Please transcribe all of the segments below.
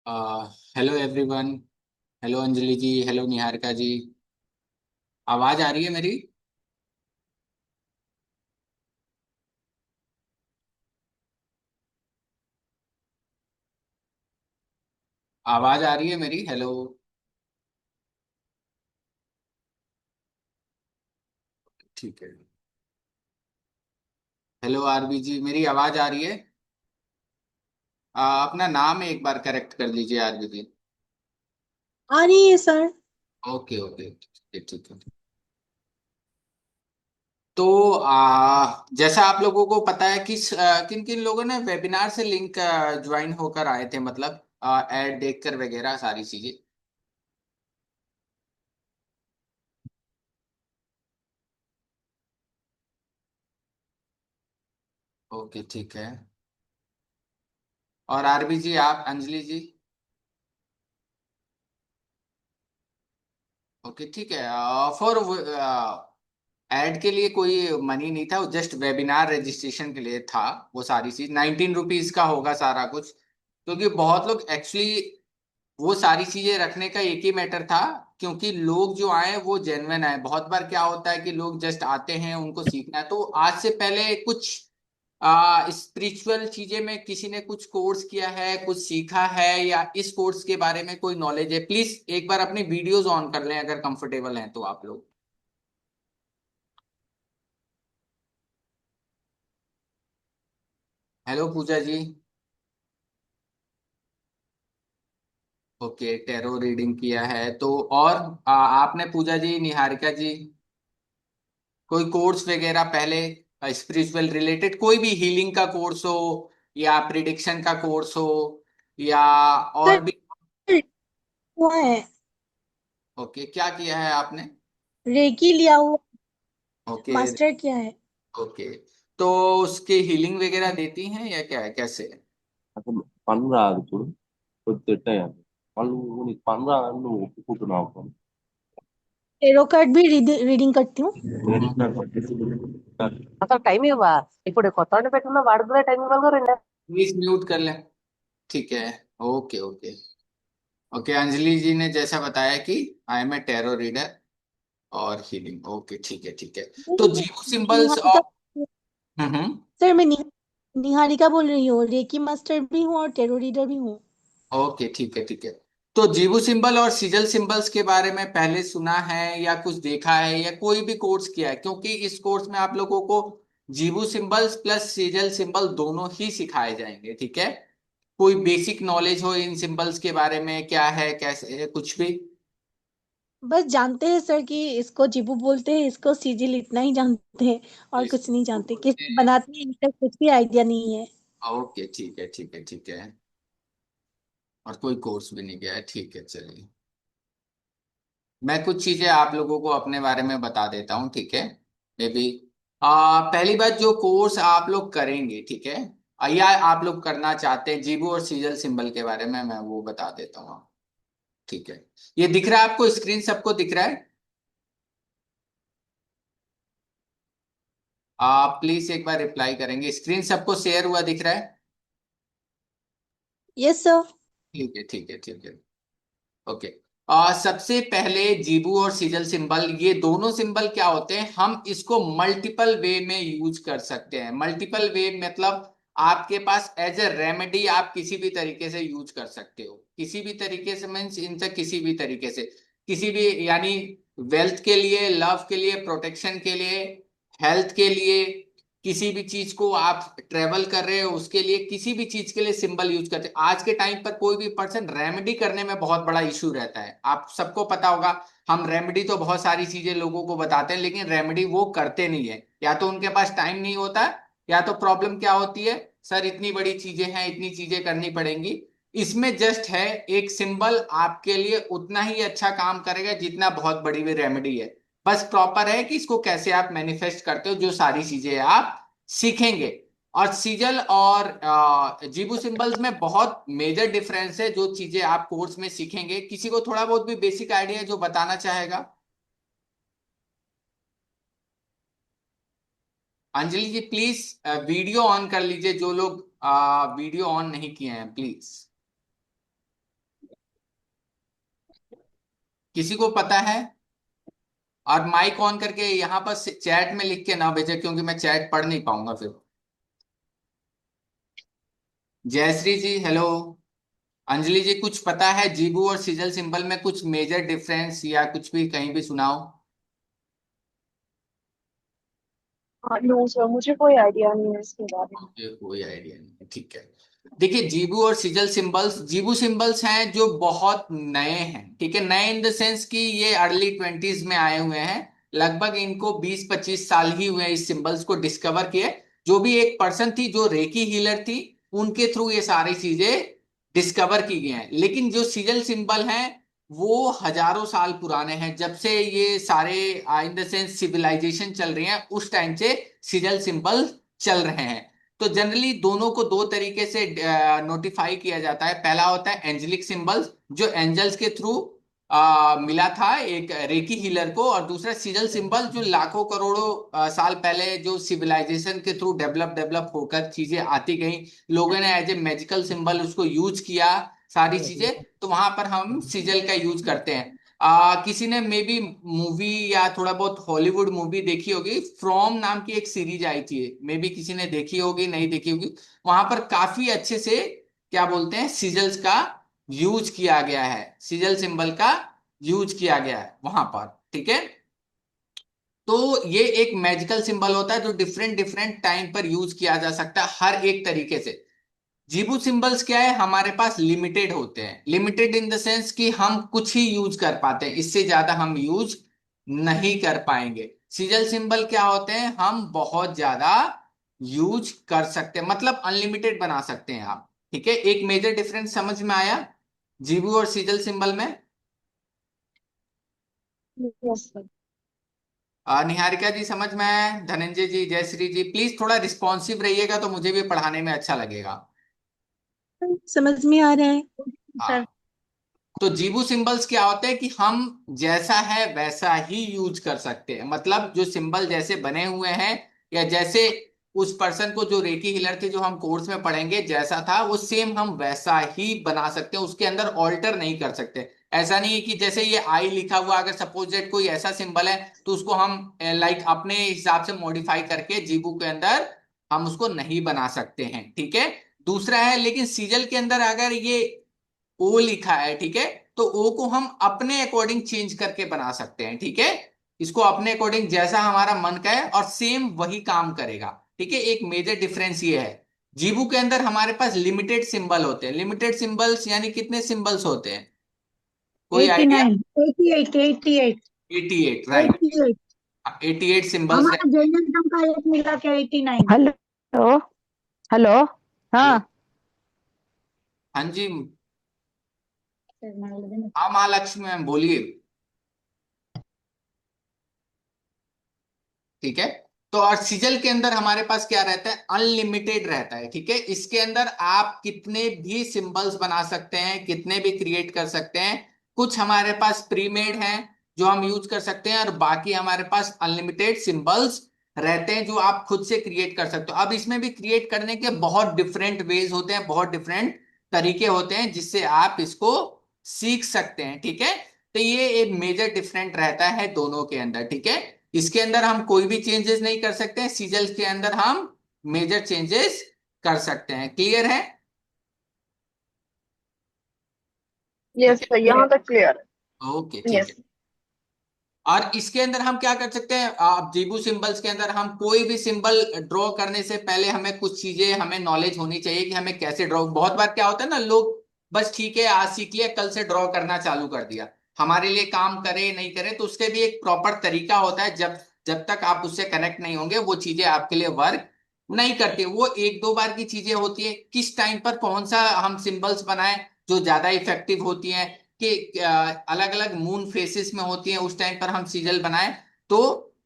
Hello everyone. Hello Anjali जी, hello Niharika जी। आवाज आ रही है मेरी? आवाज आ रही है मेरी? हेलो। ठीक है। हेलो आरबी जी, मेरी आवाज आ रही है? अपना नाम एक बार करेक्ट कर लीजिए आरबी जी। आ रही है सर। ओके ओके, ठीक है ठीक है। तो जैसा आप लोगों को पता है कि किन किन लोगों ने वेबिनार से लिंक ज्वाइन होकर आए थे, मतलब ऐड देखकर वगैरह सारी चीजें। ओके ठीक है। और आरबी जी, आप अंजलि जी? ओके ठीक है। फॉर ऐड के लिए कोई मनी नहीं था, वो जस्ट वेबिनार रजिस्ट्रेशन के लिए था। वो सारी चीज 19 रुपीज का होगा सारा कुछ, क्योंकि बहुत लोग एक्चुअली वो सारी चीजें रखने का एक ही मैटर था, क्योंकि लोग जो आए वो जेन्युइन आए। बहुत बार क्या होता है कि लोग जस्ट आते हैं, उनको सीखना है। तो आज से पहले कुछ स्पिरिचुअल चीजें में किसी ने कुछ कोर्स किया है, कुछ सीखा है, या इस कोर्स के बारे में कोई नॉलेज है, प्लीज एक बार अपनी वीडियोस ऑन कर लें अगर कंफर्टेबल हैं तो आप लोग। हेलो पूजा जी। ओके, टैरो रीडिंग किया है तो। और आपने पूजा जी, निहारिका जी, कोई कोर्स वगैरह पहले स्पिरिचुअल रिलेटेड, कोई भी हीलिंग का कोर्स हो, या प्रिडिक्शन का कोर्स हो, या सर और भी? हुआ है। ओके, क्या किया है आपने? रेकी लिया हुआ। ओके मास्टर किया है। ओके। तो उसके हीलिंग वगैरह देती हैं या क्या है, कैसे? అసలు పని రాదు చూడు కొద్ది తిట్టాయి వాళ్ళు నీకు పని రాదని నువ్వు ఒప్పుకుంటున్నావు పని टेरो कार्ड भी रीडिंग करती हूँ। అసలు టైం ఇవ్వవా? ఇప్పుడు కొత్త వాడిని పెట్టుకున్న వాడికి కూడా టైం ఇవ్వాలి రెండు. प्लीज म्यूट कर लें। ठीक है। Okay okay. Okay, Anjali ji ने जैसा बताया कि I am a tarot reader और हीलिंग। ओके ठीक है ठीक है। तो जीरो सिंबल्स निहारिका। और हम्म। सर मैं निहारिका बोल रही हूँ, रेकी मास्टर भी हूँ और टेरो रीडर भी हूँ। ओके ठीक है ठीक है। तो जीबू सिंबल और सिजल सिंबल्स के बारे में पहले सुना है या कुछ देखा है, या कोई भी कोर्स किया है? क्योंकि इस कोर्स में आप लोगों को जीबू सिंबल्स प्लस सिजल सिंबल दोनों ही सिखाए जाएंगे, ठीक है? कोई बेसिक नॉलेज हो इन सिंबल्स के बारे में, क्या है कैसे है, कुछ भी? बस जानते हैं सर कि इसको जिबू बोलते हैं, इसको सिजिल, इतना ही जानते हैं तो और कुछ नहीं इसको जानते। किस बोलते हैं। बनाते हैं इसका कुछ भी आइडिया नहीं है। ओके ठीक है ठीक है ठीक है। और कोई कोर्स भी नहीं किया है, ठीक है चलिए। मैं कुछ चीजें आप लोगों को अपने बारे में बता देता हूँ, ठीक है? मे बी पहली बात, जो कोर्स आप लोग करेंगे, ठीक है, या आप लोग करना चाहते हैं, जीबू और सीजल सिंबल के बारे में मैं वो बता देता हूँ। ठीक है। ये दिख रहा है आपको स्क्रीन? सबको दिख रहा है? आप प्लीज एक बार रिप्लाई करेंगे, स्क्रीन सबको शेयर हुआ दिख रहा है? Yes sir. ठीक है ठीक है ठीक है। ओके। सबसे पहले जीबू और सिजल सिंबल, ये दोनों सिंबल क्या होते हैं, हम इसको मल्टीपल वे में यूज कर सकते हैं। मल्टीपल वे मतलब आपके पास एज ए रेमेडी आप किसी भी तरीके से यूज कर सकते हो, किसी भी तरीके से, मीन्स इनसे किसी भी तरीके से, किसी भी, यानी वेल्थ के लिए, लव के लिए, प्रोटेक्शन के लिए, हेल्थ के लिए, किसी भी चीज को आप ट्रेवल कर रहे हो उसके लिए, किसी भी चीज के लिए सिंबल यूज करते हैं। आज के टाइम पर कोई भी पर्सन रेमेडी करने में बहुत बड़ा इशू रहता है, आप सबको पता होगा। हम रेमेडी तो बहुत सारी चीजें लोगों को बताते हैं, लेकिन रेमेडी वो करते नहीं है, या तो उनके पास टाइम नहीं होता है, या तो प्रॉब्लम क्या होती है, सर इतनी बड़ी चीजें हैं, इतनी चीजें करनी पड़ेंगी। इसमें जस्ट है, एक सिंबल आपके लिए उतना ही अच्छा काम करेगा जितना बहुत बड़ी भी रेमेडी है। बस प्रॉपर है कि इसको कैसे आप मैनिफेस्ट करते हो, जो सारी चीजें आप सीखेंगे। और सीजल और जीबू सिंबल्स में बहुत मेजर डिफरेंस है, जो चीजें आप कोर्स में सीखेंगे। किसी को थोड़ा बहुत भी बेसिक आइडिया है जो बताना चाहेगा? अंजलि जी प्लीज वीडियो ऑन कर लीजिए, जो लोग वीडियो ऑन नहीं किए हैं प्लीज। किसी को पता है? और माइक ऑन करके यहाँ पर चैट में लिख के ना भेजे, क्योंकि मैं चैट पढ़ नहीं पाऊंगा फिर। जयश्री जी हेलो। अंजलि जी कुछ पता है जीबू और सीजल सिंबल में कुछ मेजर डिफरेंस या कुछ भी कहीं भी सुनाओ। नो सर, मुझे कोई आइडिया नहीं है इसके बारे में। मुझे कोई आइडिया नहीं, ठीक है। देखिए जीबू और सीजल सिंबल्स, जीबू सिंबल्स हैं जो बहुत नए हैं, ठीक है। नए इन द सेंस कि ये अर्ली 20s में आए हुए हैं। लगभग इनको 20-25 साल ही हुए हैं इस सिंबल्स को डिस्कवर किए। जो भी एक पर्सन थी जो रेकी हीलर थी, उनके थ्रू ये सारी चीजें डिस्कवर की गई हैं। लेकिन जो सीजल सिंबल हैं वो हजारों साल पुराने हैं। जब से ये सारे इन द सेंस सिविलाइजेशन चल रही है, उस टाइम से सीजल सिंबल चल रहे हैं। तो जनरली दोनों को दो तरीके से नोटिफाई किया जाता है। पहला होता है एंजेलिक सिंबल्स, जो एंजल्स के थ्रू मिला था एक रेकी हीलर को, और दूसरा सीजल सिंबल जो लाखों करोड़ों साल पहले जो सिविलाइजेशन के थ्रू डेवलप होकर चीजें आती गई, लोगों ने एज ए मैजिकल सिंबल उसको यूज किया सारी चीजें, तो वहां पर हम सीजल का यूज करते हैं। किसी ने मे बी मूवी या थोड़ा बहुत हॉलीवुड मूवी देखी होगी, फ्रॉम नाम की एक सीरीज आई थी, मे बी किसी ने देखी होगी नहीं देखी होगी। वहां पर काफी अच्छे से क्या बोलते हैं सिजल्स का यूज किया गया है, सिजल सिंबल का यूज किया गया है वहां पर, ठीक है। तो ये एक मैजिकल सिंबल होता है जो डिफरेंट डिफरेंट टाइम पर यूज किया जा सकता है हर एक तरीके से। जीबू सिंबल्स क्या है, हमारे पास लिमिटेड होते हैं। लिमिटेड इन द सेंस कि हम कुछ ही यूज कर पाते हैं, इससे ज्यादा हम यूज नहीं कर पाएंगे। सीजल सिंबल क्या होते हैं, हम बहुत ज्यादा यूज कर सकते हैं, मतलब अनलिमिटेड बना सकते हैं आप, ठीक है। एक मेजर डिफरेंस समझ में आया जीबू और सीजल सिंबल में? Yes sir. निहारिका जी समझ में आया? धनंजय जी, जयश्री जी प्लीज थोड़ा रिस्पॉन्सिव रहिएगा तो मुझे भी पढ़ाने में अच्छा लगेगा। समझ में आ रहा है हाँ। सर। तो जीबू सिंबल्स क्या होते हैं कि हम जैसा है वैसा ही यूज कर सकते हैं, मतलब जो सिंबल जैसे बने हुए हैं, या जैसे उस पर्सन को जो रेकी हीलर थे जो हम कोर्स में पढ़ेंगे जैसा था, वो सेम हम वैसा ही बना सकते हैं, उसके अंदर ऑल्टर नहीं कर सकते। ऐसा नहीं है कि जैसे ये आई लिखा हुआ, अगर सपोज दैट कोई ऐसा सिंबल है तो उसको हम लाइक अपने हिसाब से मॉडिफाई करके जीबू के अंदर हम उसको नहीं बना सकते हैं, ठीक है। दूसरा है, लेकिन सीजल के अंदर अगर ये ओ लिखा है, ठीक है, तो ओ को हम अपने अकॉर्डिंग चेंज करके बना सकते हैं, ठीक है। इसको अपने अकॉर्डिंग जैसा हमारा मन का है और सेम वही काम करेगा, ठीक है। एक मेजर डिफरेंस ये है। जीबू के अंदर हमारे पास लिमिटेड सिंबल होते हैं। लिमिटेड सिंबल्स यानी कितने सिंबल्स होते हैं, कोई आइडिया? 89, 88, 88, 88, राइट। 88। 88 सिंबल्स हमारा रहते हैं। जैन का एक मिला के 89। Hello hello. हाँ हाँ जी। हाँ महालक्ष्मी मैम बोलिए। ठीक है। तो और सिजल के अंदर हमारे पास क्या रहता है, अनलिमिटेड रहता है, ठीक है। इसके अंदर आप कितने भी सिंबल्स बना सकते हैं, कितने भी क्रिएट कर सकते हैं। कुछ हमारे पास प्री मेड हैं जो हम यूज कर सकते हैं, और बाकी हमारे पास अनलिमिटेड सिंबल्स रहते हैं जो आप खुद से क्रिएट कर सकते हो। अब इसमें भी क्रिएट करने के बहुत डिफरेंट वेज होते हैं, बहुत डिफरेंट तरीके होते हैं जिससे आप इसको सीख सकते हैं, ठीक है। तो ये एक मेजर डिफरेंट रहता है दोनों के अंदर, ठीक है। इसके अंदर हम कोई भी चेंजेस नहीं कर सकते हैं, सीजल्स के अंदर हम मेजर चेंजेस कर सकते हैं। क्लियर है? यस ठीक सर, यहाँ तक क्लियर है, ओके है। ठीक यस। है। और इसके अंदर हम क्या कर सकते हैं, आप जीबू सिंबल्स के अंदर हम कोई भी सिंबल ड्रॉ करने से पहले हमें कुछ चीजें हमें नॉलेज होनी चाहिए कि हमें कैसे ड्रॉ। बहुत बार क्या होता है ना, लोग बस ठीक है आज सीख लिया कल से ड्रॉ करना चालू कर दिया, हमारे लिए काम करे नहीं करे, तो उसके भी एक प्रॉपर तरीका होता है। जब जब तक आप उससे कनेक्ट नहीं होंगे वो चीजें आपके लिए वर्क नहीं करती। वो एक दो बार की चीजें होती है, किस टाइम पर कौन सा हम सिंबल्स बनाएं जो ज्यादा इफेक्टिव होती हैं, कि अलग अलग मून फेसेस में होती है, उस टाइम पर हम सीजल बनाएं तो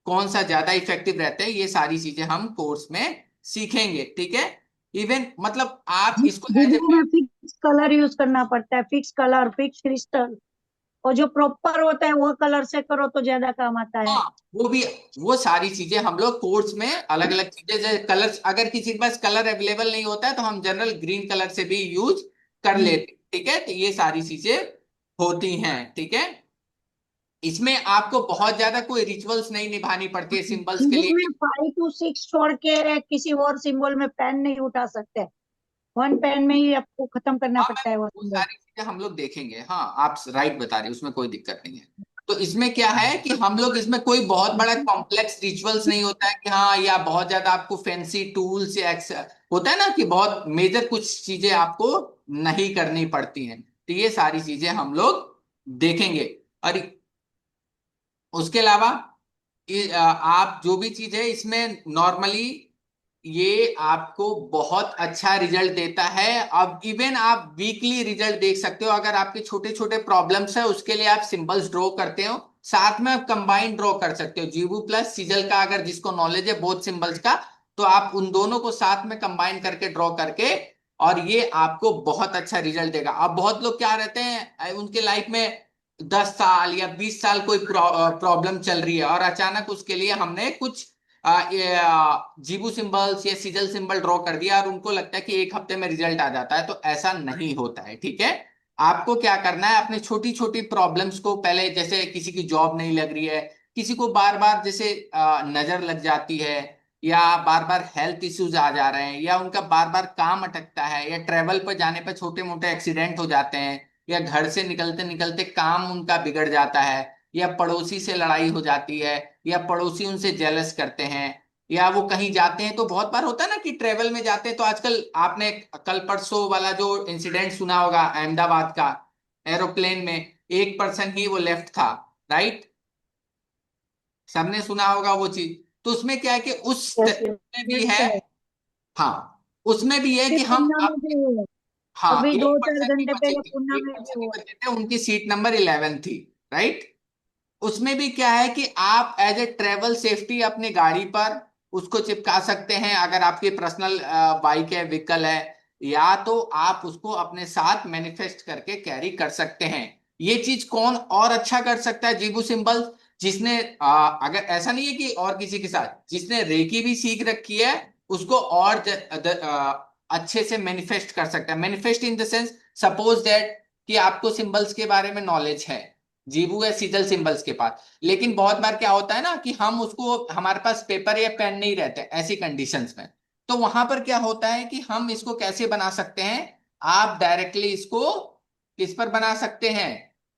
कौन सा ज्यादा इफेक्टिव रहता है, ये सारी चीजें हम कोर्स में सीखेंगे, ठीक है। इवन मतलब आप इसको एज जीबू ए, में फिक्स कलर यूज करना पड़ता है, फिक्स कलर, फिक्स क्रिस्टल, और जो प्रॉपर होता है वो कलर से करो तो ज्यादा काम आता है। हाँ वो भी, वो सारी चीजें हम लोग कोर्स में अलग अलग चीजें जैसे कलर्स, अगर किसी के पास कलर अवेलेबल नहीं होता है तो हम जनरल ग्रीन कलर से भी यूज कर लेते हैं, ठीक है। तो ये सारी चीजें होती हैं, ठीक है। इसमें आपको बहुत ज्यादा कोई रिचुअल्स नहीं निभानी पड़ती है सिंबल्स के जीबू लिए। में 5 to 6 छोड़ के किसी और सिंबल में पेन नहीं उठा सकते, 1 पेन में ही आपको खत्म करना हाँ पड़ता है वो वो सिंबल। सारी चीजें हम लोग देखेंगे। हाँ आप राइट बता रहे हैं, उसमें कोई दिक्कत नहीं है। तो इसमें क्या है कि हम लोग इसमें कोई बहुत बड़ा कॉम्प्लेक्स रिचुअल्स नहीं होता है कि हाँ या बहुत ज्यादा आपको फैंसी टूल्स या होता है ना कि बहुत मेजर कुछ चीजें आपको नहीं करनी पड़ती हैं। तो ये सारी चीजें हम लोग देखेंगे। और उसके अलावा आप जो भी चीज है इसमें नॉर्मली ये आपको बहुत अच्छा रिजल्ट देता है। अब इवन आप वीकली रिजल्ट देख सकते हो। अगर आपके छोटे छोटे प्रॉब्लम्स है उसके लिए आप सिंबल्स ड्रॉ करते हो, साथ में आप कंबाइन ड्रॉ कर सकते हो जीबू प्लस सिजल का। अगर जिसको नॉलेज है बोथ सिंबल्स का, तो आप उन दोनों को साथ में कंबाइन करके ड्रॉ करके, और ये आपको बहुत अच्छा रिजल्ट देगा। अब बहुत लोग क्या रहते हैं उनके लाइफ में 10 साल या 20 साल कोई प्रॉब्लम चल रही है, और अचानक उसके लिए हमने कुछ जीबू सिंबल्स या सिजल सिंबल ड्रॉ कर दिया और उनको लगता है कि एक हफ्ते में रिजल्ट आ जाता है। तो ऐसा नहीं होता है, ठीक है। आपको क्या करना है, अपने छोटी छोटी प्रॉब्लम्स को पहले, जैसे किसी की जॉब नहीं लग रही है, किसी को बार बार जैसे नजर लग जाती है, या बार बार हेल्थ इश्यूज आ जा रहे हैं, या उनका बार बार काम अटकता है, या ट्रेवल पर जाने पर छोटे मोटे एक्सीडेंट हो जाते हैं, या घर से निकलते निकलते काम उनका बिगड़ जाता है, या पड़ोसी से लड़ाई हो जाती है, या पड़ोसी उनसे जेलस करते हैं, या वो कहीं जाते हैं। तो बहुत बार होता है ना कि ट्रेवल में जाते हैं, तो आजकल आपने कल परसों वाला जो इंसिडेंट सुना होगा अहमदाबाद का, एरोप्लेन में एक पर्सन ही वो लेफ्ट था, राइट। सबने सुना होगा वो चीज। तो उसमें क्या है कि यस यस। में भी है। Yes, हाँ उसमें भी है फिर कि हम पुणे में भी हुआ, हाँ अभी एक 2-4 पर्सन ही घंटे बचे पहले थे, पुणे एक में भी पर्सन ही हुआ। बचे थे, उनकी सीट नंबर 11 थी, राइट। उसमें भी क्या है कि आप एज ए ट्रेवल सेफ्टी अपनी गाड़ी पर उसको चिपका सकते हैं। अगर आपकी पर्सनल बाइक है, व्हीकल है, या तो आप उसको अपने साथ मैनिफेस्ट करके कैरी कर सकते हैं। ये चीज कौन और अच्छा कर सकता है, जीबू सिंबल, जिसने अगर ऐसा नहीं है कि और किसी के साथ, जिसने रेकी भी सीख रखी है उसको और अच्छे से मैनिफेस्ट कर सकता है। Manifest in the sense, suppose that कि आपको सिंबल्स के बारे में नॉलेज है, जीबू या सीजल सिंबल्स के पास, लेकिन बहुत बार क्या होता है ना कि हम उसको, हमारे पास पेपर या पेन नहीं रहते ऐसी कंडीशंस में। तो वहां पर क्या होता है कि हम इसको कैसे बना सकते हैं, आप डायरेक्टली इसको किस पर बना सकते हैं,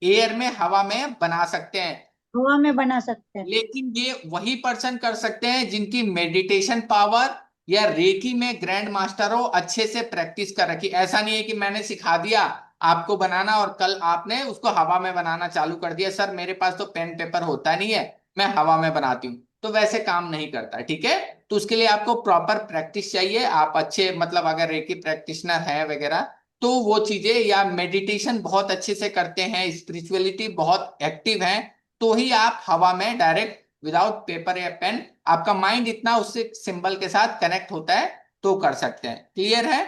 एयर में, हवा में बना सकते हैं। हवा में बना सकते हैं। लेकिन ये वही पर्सन कर सकते हैं जिनकी मेडिटेशन पावर या रेकी में ग्रैंड मास्टर हो, अच्छे से प्रैक्टिस कर रखी। ऐसा नहीं है कि मैंने सिखा दिया आपको बनाना और कल आपने उसको हवा में बनाना चालू कर दिया, सर मेरे पास तो पेन पेपर होता नहीं है, मैं हवा में बनाती हूँ। तो वैसे काम नहीं करता, ठीक है। तो उसके लिए आपको प्रॉपर प्रैक्टिस चाहिए। आप अच्छे, मतलब अगर रेकी प्रैक्टिशनर है वगैरह, तो वो चीजें, या मेडिटेशन बहुत अच्छे से करते हैं, स्पिरिचुअलिटी बहुत एक्टिव है, तो ही आप हवा में डायरेक्ट विदाउट पेपर या पेन, आपका माइंड इतना उससे सिंबल के साथ कनेक्ट होता है, तो कर सकते हैं। क्लियर है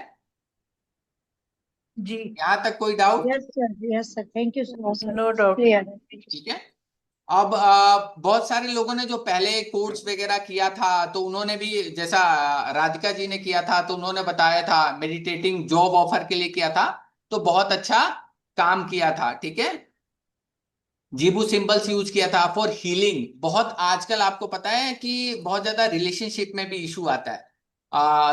जी। यहां तक, कोई doubt? Yes sir, thank you no sir. Sir, no doubt. Clear है। ठीक है। अब बहुत सारे लोगों ने जो पहले कोर्स वगैरह किया था, तो उन्होंने भी, जैसा राधिका जी ने किया था, तो उन्होंने बताया था मेडिटेटिंग जॉब ऑफर के लिए किया था, तो बहुत अच्छा काम किया था, ठीक है। जीबू सिंबल्स यूज किया था फॉर हीलिंग। बहुत आजकल आपको पता है कि बहुत ज्यादा रिलेशनशिप में भी इशू आता है,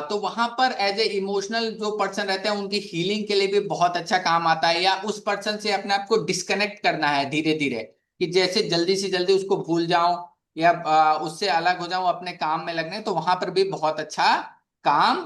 तो वहां पर एज ए इमोशनल जो पर्सन रहते हैं उनकी हीलिंग के लिए भी बहुत अच्छा काम आता है। या उस पर्सन से अपने आप को डिस्कनेक्ट करना है धीरे धीरे, कि जैसे जल्दी से जल्दी उसको भूल जाऊं, या उससे अलग हो जाऊं, अपने काम में लगने, तो वहां पर भी बहुत अच्छा काम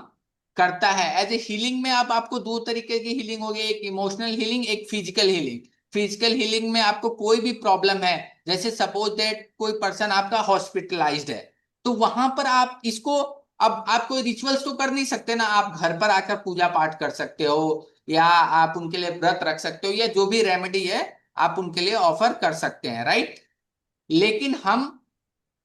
करता है। एज ए हीलिंग में आप, आपको दो तरीके की हीलिंग होगी, एक इमोशनल हीलिंग, एक फिजिकल हीलिंग। फिजिकल हीलिंग में आपको कोई भी प्रॉब्लम है, जैसे सपोज दैट कोई पर्सन आपका हॉस्पिटलाइज्ड है, तो वहां पर आप इसको, अब आप कोई रिचुअल्स तो कर नहीं सकते ना, आप घर पर आकर पूजा पाठ कर सकते हो, या आप उनके लिए व्रत रख सकते हो, या जो भी रेमेडी है आप उनके लिए ऑफर कर सकते हैं, राइट। लेकिन हम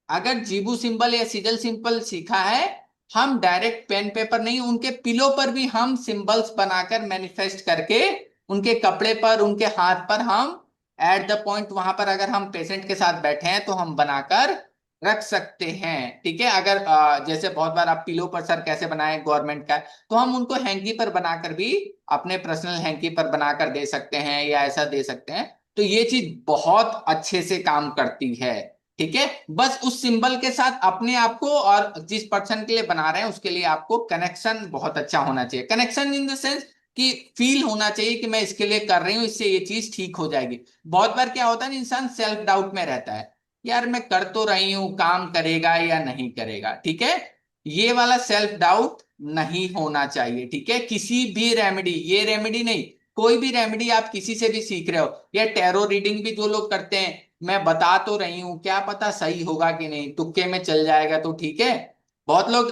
अगर जीबू सिंबल या सिजल सिंबल सीखा है, हम डायरेक्ट पेन पेपर नहीं, उनके पिलो पर भी हम सिंबल्स बनाकर मैनिफेस्ट करके, उनके कपड़े पर, उनके हाथ पर हम एट द पॉइंट, वहां पर अगर हम पेशेंट के साथ बैठे हैं तो हम बनाकर रख सकते हैं, ठीक है। अगर जैसे बहुत बार आप पिलो पर सर कैसे बनाए गवर्नमेंट का, तो हम उनको हैंकी पर बनाकर भी, अपने पर्सनल हैंकी पर बनाकर दे सकते हैं, या ऐसा दे सकते हैं। तो ये चीज बहुत अच्छे से काम करती है। ठीक है, बस उस सिंबल के साथ अपने आप को और जिस पर्सन के लिए बना रहे हैं उसके लिए आपको कनेक्शन बहुत अच्छा होना चाहिए। कनेक्शन इन द सेंस कि फील होना चाहिए कि मैं इसके लिए कर रही हूँ, इससे ये चीज ठीक हो जाएगी। बहुत बार क्या होता है ना, इंसान सेल्फ डाउट में रहता है, यार मैं कर तो रही हूँ, काम करेगा या नहीं करेगा। ठीक है, ये वाला सेल्फ डाउट नहीं होना चाहिए। ठीक है, किसी भी रेमेडी, ये रेमेडी नहीं, कोई भी रेमेडी आप किसी से भी सीख रहे हो, या टैरो रीडिंग भी जो लोग करते हैं, मैं बता तो रही हूँ, क्या पता सही होगा कि नहीं, तुक्के में चल जाएगा तो ठीक है। बहुत लोग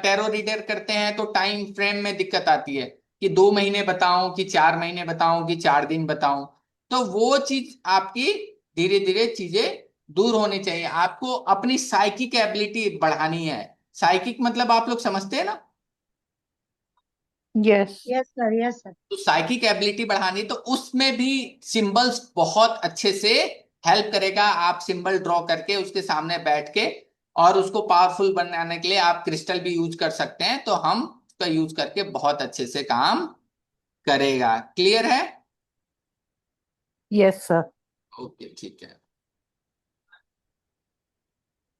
टैरो रीडर करते हैं तो टाइम फ्रेम में दिक्कत आती है कि 2 महीने बताऊं कि 4 महीने बताऊं कि 4 दिन बताऊं। तो वो चीज आपकी धीरे धीरे चीजें दूर होनी चाहिए। आपको अपनी साइकिक एबिलिटी बढ़ानी है। साइकिक मतलब आप लोग समझते हैं ना, yes. Yes sir, yes sir. तो साइकिक एबिलिटी बढ़ानी, तो उसमें भी सिंबल्स बहुत अच्छे से हेल्प करेगा। आप सिंबल ड्रॉ करके उसके सामने बैठ के, और उसको पावरफुल बनाने के लिए आप क्रिस्टल भी यूज कर सकते हैं, तो हम उसका यूज करके बहुत अच्छे से काम करेगा। क्लियर है? Yes sir. ओके, ठीक है।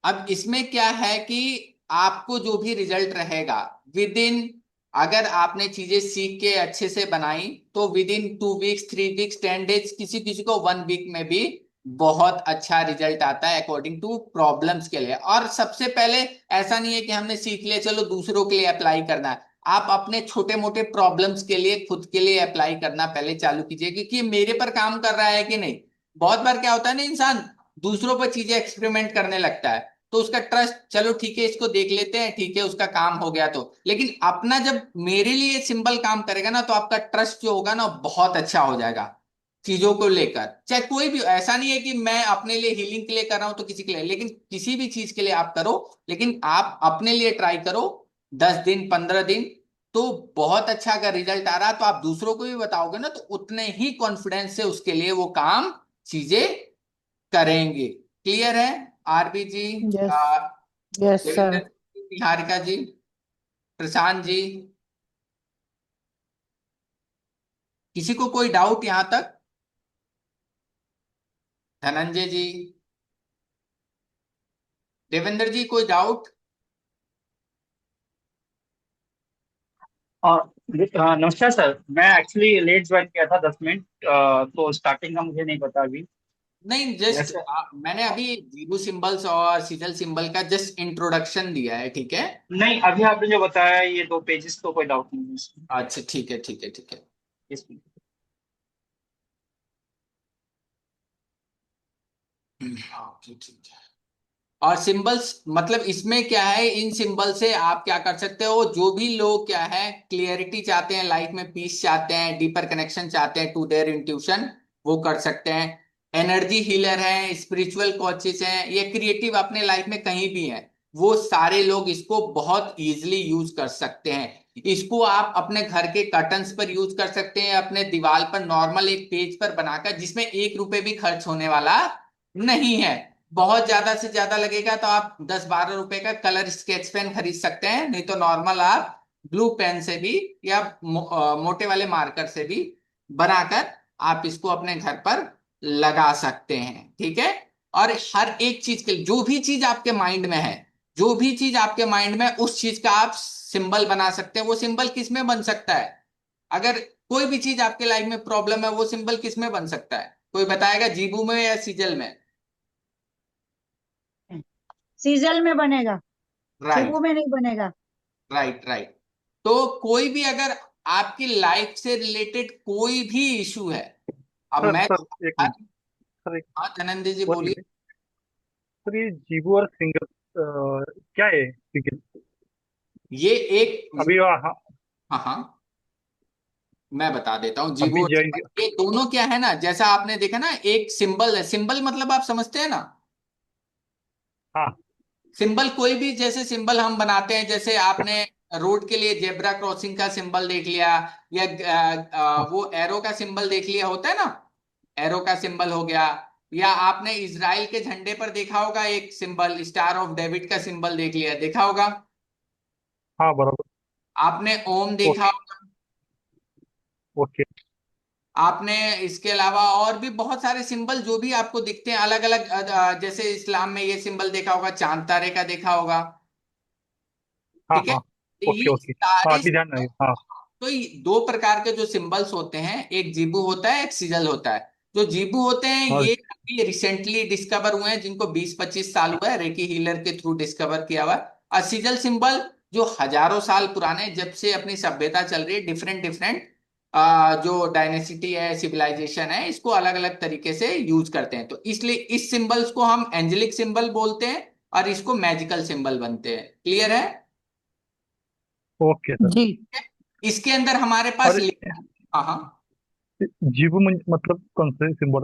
अब इसमें क्या है कि आपको जो भी रिजल्ट रहेगा विद इन, अगर आपने चीजें सीख के अच्छे से बनाई तो with in 2 weeks, 3 weeks, 10 days, किसी किसी को 1 वीक में भी बहुत अच्छा रिजल्ट आता है अकॉर्डिंग टू प्रॉब्लम्स के लिए। और सबसे पहले ऐसा नहीं है कि हमने सीख लिया चलो दूसरों के लिए अप्लाई करना है, आप अपने छोटे मोटे प्रॉब्लम्स के लिए खुद के लिए अप्लाई करना पहले चालू कीजिए, क्योंकि मेरे पर काम कर रहा है कि नहीं। बहुत बार क्या होता है ना, इंसान दूसरों पर चीजें एक्सपेरिमेंट करने लगता है, तो उसका ट्रस्ट, चलो ठीक है इसको देख लेते हैं, ठीक है उसका काम हो गया तो। लेकिन अपना जब मेरे लिए सिंबल काम करेगा ना, तो आपका ट्रस्ट जो होगा ना बहुत अच्छा हो जाएगा चीजों को लेकर। चाहे कोई भी, ऐसा नहीं है कि मैं अपने लिए हीलिंग के लिए कर रहा हूं तो किसी के लिए, लेकिन किसी भी चीज के लिए आप करो, लेकिन आप अपने लिए ट्राई करो 10 दिन, 15 दिन, तो बहुत अच्छा अगर रिजल्ट आ रहा तो आप दूसरों को भी बताओगे ना, तो उतने ही कॉन्फिडेंस से उसके लिए वो काम चीजें करेंगे। क्लियर है? R B ji, yes. Yes Devendra sir. जी, निहारिका जी, प्रशांत जी, किसी को कोई डाउट यहां तक? धनंजय जी, देवेंद्र जी, कोई डाउट? नमस्कार सर, मैं एक्चुअली लेट ज्वाइन किया था 10 मिनट, तो स्टार्टिंग का मुझे नहीं पता अभी। नहीं, जस्ट जैसे मैंने अभी जीरो सिंबल्स और सीजल सिंबल का जस्ट इंट्रोडक्शन दिया है। ठीक है, नहीं, अभी आपने जो बताया ये 2 पेजेस, तो कोई डाउट नहीं है इसमें। अच्छा ठीक है, ठीक है, ठीक है। इसमें हाँ, ठीक है। और सिंबल्स मतलब इसमें क्या है, इन सिंबल से आप क्या कर सकते हो, जो भी लोग क्या है क्लियरिटी चाहते हैं लाइफ में, पीस चाहते हैं, डीपर कनेक्शन चाहते हैं टू देयर इंट्यूशन, वो कर सकते हैं। एनर्जी हीलर हैं, स्पिरिचुअल कोचेस हैं, ये क्रिएटिव अपने लाइफ में कहीं भी हैं, वो सारे लोग इसको बहुत इजीली यूज कर सकते हैं। इसको आप अपने घर के कर्टन्स पर यूज कर सकते हैं, अपने दीवार पर नॉर्मल एक पेज पर बनाकर, जिसमें 1 रुपए भी खर्च होने वाला नहीं है। बहुत ज्यादा से ज्यादा लगेगा तो आप 10-12 रुपए का कलर स्केच पेन खरीद सकते हैं, नहीं तो नॉर्मल आप ब्लू पेन से भी या मोटे वाले मार्कर से भी बनाकर आप इसको अपने घर पर लगा सकते हैं। ठीक है, और हर एक चीज के, जो भी चीज आपके माइंड में है, जो भी चीज आपके माइंड में है, उस चीज का आप सिंबल बना सकते हैं। वो सिंबल किस में बन सकता है? अगर कोई भी चीज आपके लाइफ में प्रॉब्लम है, वो सिंबल किस में बन सकता है? कोई बताएगा, जीबू में या सीजल में? सीजल में बनेगा, राइट, चिबू में नहीं बनेगा। Right, right. तो कोई भी अगर आपकी लाइफ से रिलेटेड कोई भी इशू है, अब सर मैं सर एक मिनट सर, एक हाँ, धनंजय जी 1 बोलिए। मिनट सर, ये जीबू और सिंगल क्या है? ठीक है, ये एक, अभी हाँ, हाँ हाँ, मैं बता देता हूँ जीबो अभी और ज्वाइन सिंबल, ये दोनों क्या है ना, जैसा आपने देखा ना, एक सिंबल है, सिंबल मतलब आप समझते हैं ना, हाँ सिंबल कोई भी, जैसे सिंबल हम बनाते हैं, जैसे आपने रोड के लिए जेब्रा क्रॉसिंग का सिंबल देख लिया, या हाँ वो एरो का सिंबल देख लिया होता है ना, एरो का सिंबल हो गया, या आपने इजराइल के झंडे पर देखा होगा एक सिंबल, स्टार ऑफ डेविड का सिंबल देख लिया, देखा होगा। हाँ, बराबर। आपने ओम देखा ओके होगा। ओके। आपने इसके अलावा और भी बहुत सारे सिंबल जो भी आपको दिखते हैं अलग अलग, जैसे इस्लाम में ये सिंबल देखा होगा, चांद तारे का देखा होगा। हाँ ठीक है, हाँ। तो ओके ये ओके। हाँ सारे अभी ध्यान आई हाँ। तो ये दो प्रकार के जो सिंबल्स होते हैं, एक जीबू होता है, एक सिजल होता है। जो जीबू होते हैं हाँ ये अभी रिसेंटली डिस्कवर हुए हैं, जिनको 20-25 साल हुआ है, रेकी हीलर के थ्रू डिस्कवर किया हुआ है। और सिजल सिंबल जो हजारों साल पुराने, जब से अपनी सभ्यता चल रही है, डिफरेंट डिफरेंट जो डायनेसिटी है, सिविलाइजेशन है, इसको अलग अलग तरीके से यूज करते हैं। तो इसलिए इस सिंबल्स को हम एंजेलिक सिंबल बोलते हैं और इसको मैजिकल सिंबल बनते हैं। क्लियर है? Okay sir. जी। इसके अंदर हमारे पास और हाँ हाँ जीबू मतलब कौन से सिंबल?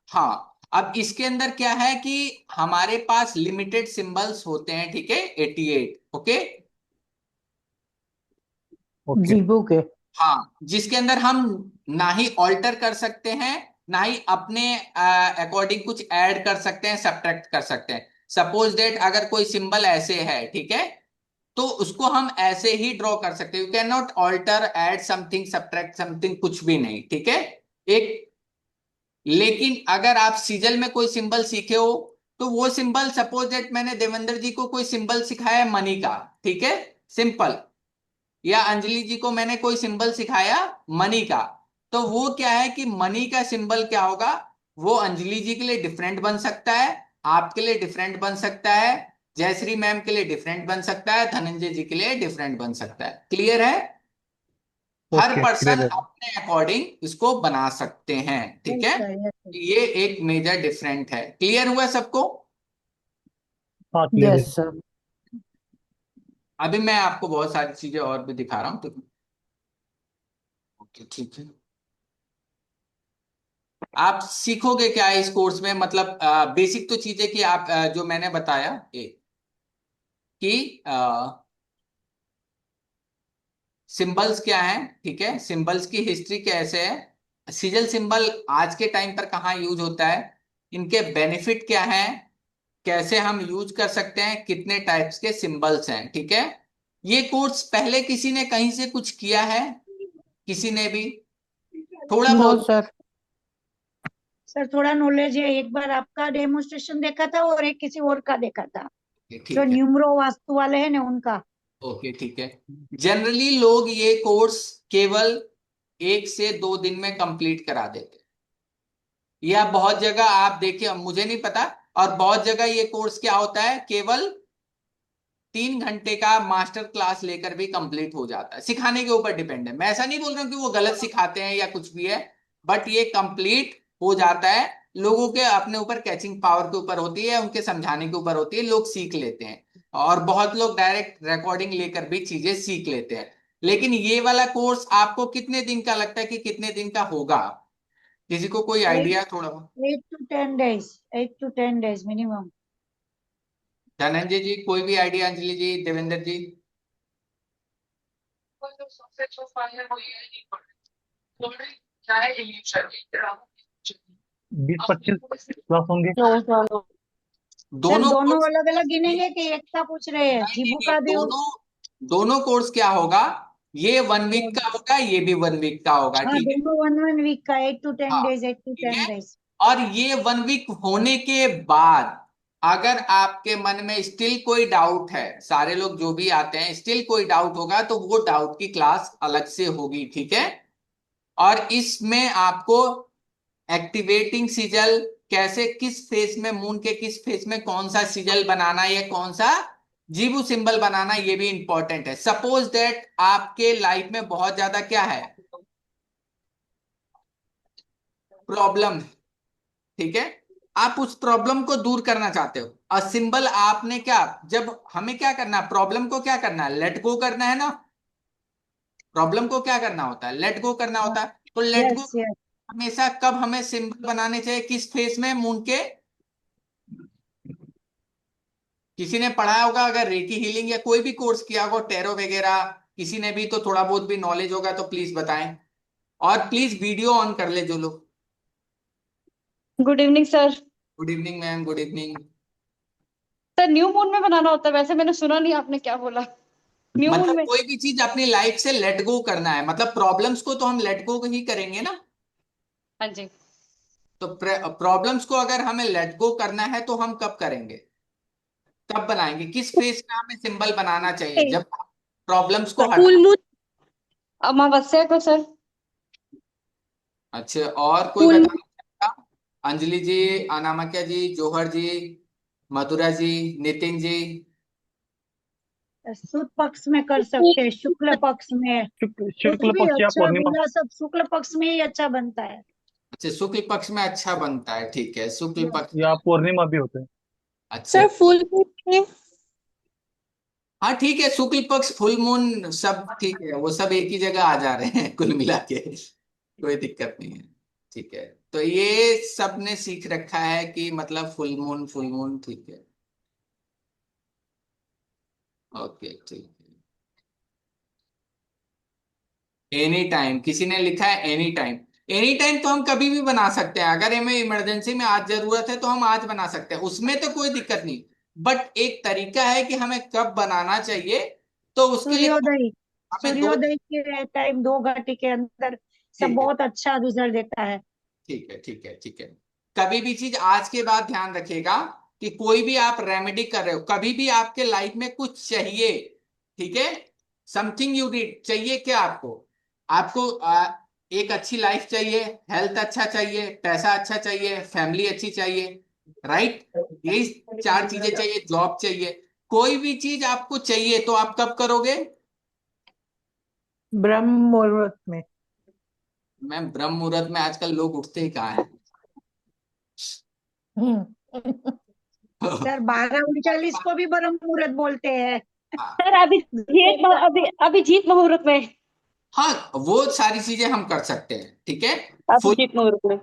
हाँ, अब इसके अंदर क्या है कि हमारे पास लिमिटेड सिंबल्स होते हैं, ठीक है, 88। ओके, ओके जीबू के। हाँ, जिसके अंदर हम ना ही ऑल्टर कर सकते हैं, ना ही अपने अकॉर्डिंग कुछ ऐड कर सकते हैं, सब्ट्रैक्ट कर सकते हैं। सपोज दैट अगर कोई सिंबल ऐसे है, ठीक है, तो उसको हम ऐसे ही ड्रॉ कर सकते हैं। You can not alter, add something, subtract something, कुछ भी नहीं, ठीक है। एक लेकिन अगर आप सीजल में कोई सिंबल सीखे हो, तो वो सिंबल, सपोज दैट मैंने देवेंद्र जी को कोई सिंबल सिखाया है मनी का, ठीक है, सिंपल, या अंजलि जी को मैंने कोई सिंबल सिखाया मनी का, तो वो क्या है कि मनी का सिंबल क्या होगा, वो अंजलि जी के लिए डिफरेंट बन सकता है, आपके लिए डिफरेंट बन सकता है, जयश्री मैम के लिए डिफरेंट बन सकता है, धनंजय जी के लिए डिफरेंट बन सकता है। क्लियर है? हर ओके पर्सन क्लियर है। अपने अकॉर्डिंग इसको बना सकते हैं, ठीक यस है। Sir, yes sir. ये एक मेजर डिफरेंट है। क्लियर हुआ सबको? हाँ क्लियर है। Yes sir. अभी मैं आपको बहुत सारी चीजें और भी दिखा रहा हूँ, तो ओके ठीक है। आप सीखोगे क्या इस कोर्स में, मतलब बेसिक तो चीजें कि आप जो मैंने बताया कि सिंबल्स क्या हैं, ठीक है, सिंबल्स की हिस्ट्री कैसे है, सिजल सिंबल आज के टाइम पर कहाँ यूज होता है, इनके बेनिफिट क्या हैं, कैसे हम यूज कर सकते हैं, कितने टाइप्स के सिंबल्स हैं, ठीक है। ये कोर्स पहले किसी ने कहीं से कुछ किया है? किसी ने भी? थोड़ा नो बहुत? सर। सर थोड़ा नॉलेज है, एक बार आपका डेमोन्स्ट्रेशन देखा था और एक किसी और का देखा था, जो ठीक है, न्यूमरो वास्तु वाले हैं ना उनका। ओके ठीक है। जनरली लोग ये कोर्स केवल 1 से 2 दिन में कंप्लीट करा देते हैं, या बहुत जगह आप देखिए, मुझे नहीं पता, और बहुत जगह ये कोर्स क्या होता है, केवल 3 घंटे का मास्टर क्लास लेकर भी कंप्लीट हो जाता है। सिखाने के ऊपर डिपेंड है, मैं ऐसा नहीं बोल रहा हूँ कि वो गलत सिखाते हैं या कुछ भी है, बट ये कंप्लीट हो जाता है। लोगों के अपने ऊपर कैचिंग पावर के ऊपर होती है, उनके समझाने के ऊपर होती है, लोग सीख लेते हैं। और बहुत लोग डायरेक्ट रिकॉर्डिंग लेकर भी चीजें सीख लेते हैं। लेकिन ये वाला कोर्स आपको कितने दिन का लगता है कि कितने दिन का होगा? किसी को कोई आइडिया थोड़ा? 8 to 10 days, 8 to 10 days minimum. Dhananjay जी कोई भी आइडिया? अंजलि जी, देवेंद्र जी? 20-25 क्लास होंगे। सर दोनों दोनों कोर्स? अलग अलग गिनेंगे कि एक का पूछ रहे हैं, नहीं नहीं जीबू नहीं, का भी? दोनों दोनों कोर्स क्या होगा, ये 1 वीक का होगा, ये भी 1 वीक का होगा, हाँ ठीक है। दोनों 1 1 वीक का, 8 to 10 days, एट टू ठीक टेन है, डेज और ये 1 वीक होने के बाद अगर आपके मन में स्टिल कोई डाउट है, सारे लोग जो भी आते हैं स्टिल कोई डाउट होगा, तो वो डाउट की क्लास अलग से होगी, ठीक है। और इसमें आपको एक्टिवेटिंग सिजल कैसे, किस फेस में, मून के किस फेस में कौन सा सिजल बनाना, या कौन सा जीबू सिंबल बनाना, ये भी इंपॉर्टेंट है। सपोज दैट आपके लाइफ में बहुत ज्यादा क्या है, प्रॉब्लम, ठीक है, आप उस प्रॉब्लम को दूर करना चाहते हो, और सिंबल आपने क्या, जब हमें क्या करना है, प्रॉब्लम को क्या करना है, लेट गो करना है ना। प्रॉब्लम को क्या करना होता है, लेट गो करना होता है। तो लेट गो यस यस। हमेशा कब हमें सिंबल बनाने चाहिए, किस फेस में, मून के? किसी ने पढ़ा होगा, अगर रेकी हीलिंग या कोई भी कोर्स किया होगा, टेरो वगैरह, किसी ने भी, तो थोड़ा बहुत भी नॉलेज होगा तो प्लीज बताएं। और प्लीज वीडियो ऑन कर ले जो लोग। Good evening sir. Good evening ma'am, good evening. Sir new moon में बनाना होता है, वैसे मैंने सुना नहीं आपने क्या बोला। न्यू मून मतलब में कोई भी चीज अपनी लाइफ से लेट गो करना है, मतलब प्रॉब्लम्स को तो हम लेट गो ही करेंगे ना। हाँ जी। तो प्रॉब्लम्स को अगर हमें लेट गो करना है तो हम कब करेंगे, कब बनाएंगे, किस फेज में हमें सिंबल बनाना चाहिए जब प्रॉब्लम्स को हटा। फुल मून, अमावस्या को सर। अच्छा, और कोई फुल बताना चाहेगा? अंजलि जी, अनामिका जी, जौहर जी, मधुरा जी, नितिन जी। शुद्ध पक्ष में कर सकते हैं, शुक्ल पक्ष में। शुक्ल कुछ शुक्ल भी पक्ष या अच्छा पूर्णिमा। बुरा सब शुक्ल पक्ष में ही अच्छा बनता है। अच्छा, शुक्ल पक्ष में अच्छा बनता है, ठीक है, शुक्ल पक्ष। या पूर्णिमा भी होते हैं। अच्छा, सर फुल मून में। हाँ ठीक है, शुक्ल पक्ष, फुल मून, सब ठीक है, वो सब एक ही जगह आ जा रहे हैं कुल मिला के, कोई दिक्कत नहीं है। ठीक है, तो ये सब ने सीख रखा है कि मतलब फुल मून, फुल मून, ठीक है। ओके, ठीक है। एनी टाइम, किसी ने लिखा है एनी टाइम। एनी टाइम तो हम कभी भी बना सकते हैं, अगर हमें इमरजेंसी में आज जरूरत है तो हम आज बना सकते हैं, उसमें तो कोई दिक्कत नहीं। बट एक तरीका है कि हमें कब बनाना चाहिए, तो उसके लिए सूर्योदय, हमें दो। सूर्योदय के टाइम 2 घंटे के अंदर सब ठीक है, बहुत अच्छा रिजल्ट देता है। ठीक है, ठीक है, ठीक है। कभी भी चीज आज के बाद ध्यान रखिएगा कि कोई भी आप रेमेडी कर रहे हो, कभी भी आपके लाइफ में कुछ चाहिए, ठीक है, समथिंग यू नीड, चाहिए क्या आपको, आपको एक अच्छी लाइफ चाहिए, हेल्थ अच्छा चाहिए, पैसा अच्छा चाहिए, फैमिली अच्छी चाहिए, राइट, यही 4 चीजें चाहिए, जॉब चाहिए, कोई भी चीज आपको चाहिए तो आप कब करोगे? ब्रह्म मुहूर्त में। मैम, ब्रह्म मुहूर्त में आजकल लोग उठते ही कहाँ हैं? सर 12:39 को भी ब्रह्म मुहूर्त बोलते हैं। हाँ, सर अभिजीत मुहूर्त में। हाँ, वो सारी चीजें हम कर सकते हैं, ठीक है। फुल अभिजीत मुहूर्त में।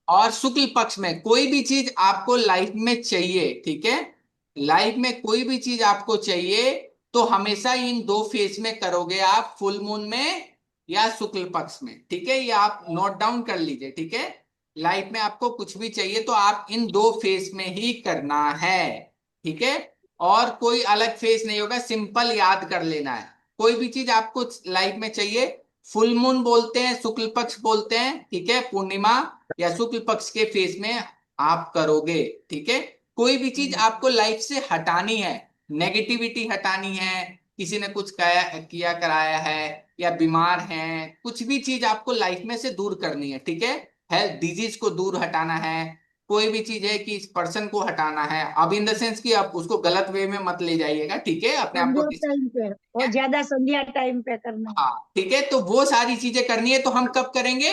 और शुक्ल पक्ष में कोई भी चीज आपको लाइफ में चाहिए, ठीक है, लाइफ में कोई भी चीज आपको चाहिए तो हमेशा इन 2 फेज में करोगे आप, फुल मून में या शुक्ल पक्ष में, ठीक है, ये आप नोट डाउन कर लीजिए, ठीक है। लाइफ में आपको कुछ भी चाहिए तो आप इन 2 फेज में ही करना है, ठीक है, और कोई अलग फेज नहीं होगा, सिंपल याद कर लेना है। कोई भी चीज आपको लाइफ में चाहिए, फुल मून बोलते हैं, शुक्ल पक्ष बोलते हैं, ठीक है, पूर्णिमा या शुक्ल पक्ष के फेज में आप करोगे, ठीक है। कोई भी चीज आपको लाइफ से हटानी है, नेगेटिविटी हटानी है, किसी ने कुछ किया कराया है, या बीमार है, कुछ भी चीज आपको लाइफ में से दूर करनी है, ठीक है, हेल्थ डिजीज को दूर हटाना है, कोई भी चीज है कि इस पर्सन को हटाना है, अब इन द सेंस कि आप उसको गलत वे में मत ले जाइएगा, ठीक है, अपने आप को संध्या टाइम पे और ज्यादा संध्या टाइम पे करना है। हाँ ठीक है, तो वो सारी चीजें करनी है तो हम कब करेंगे?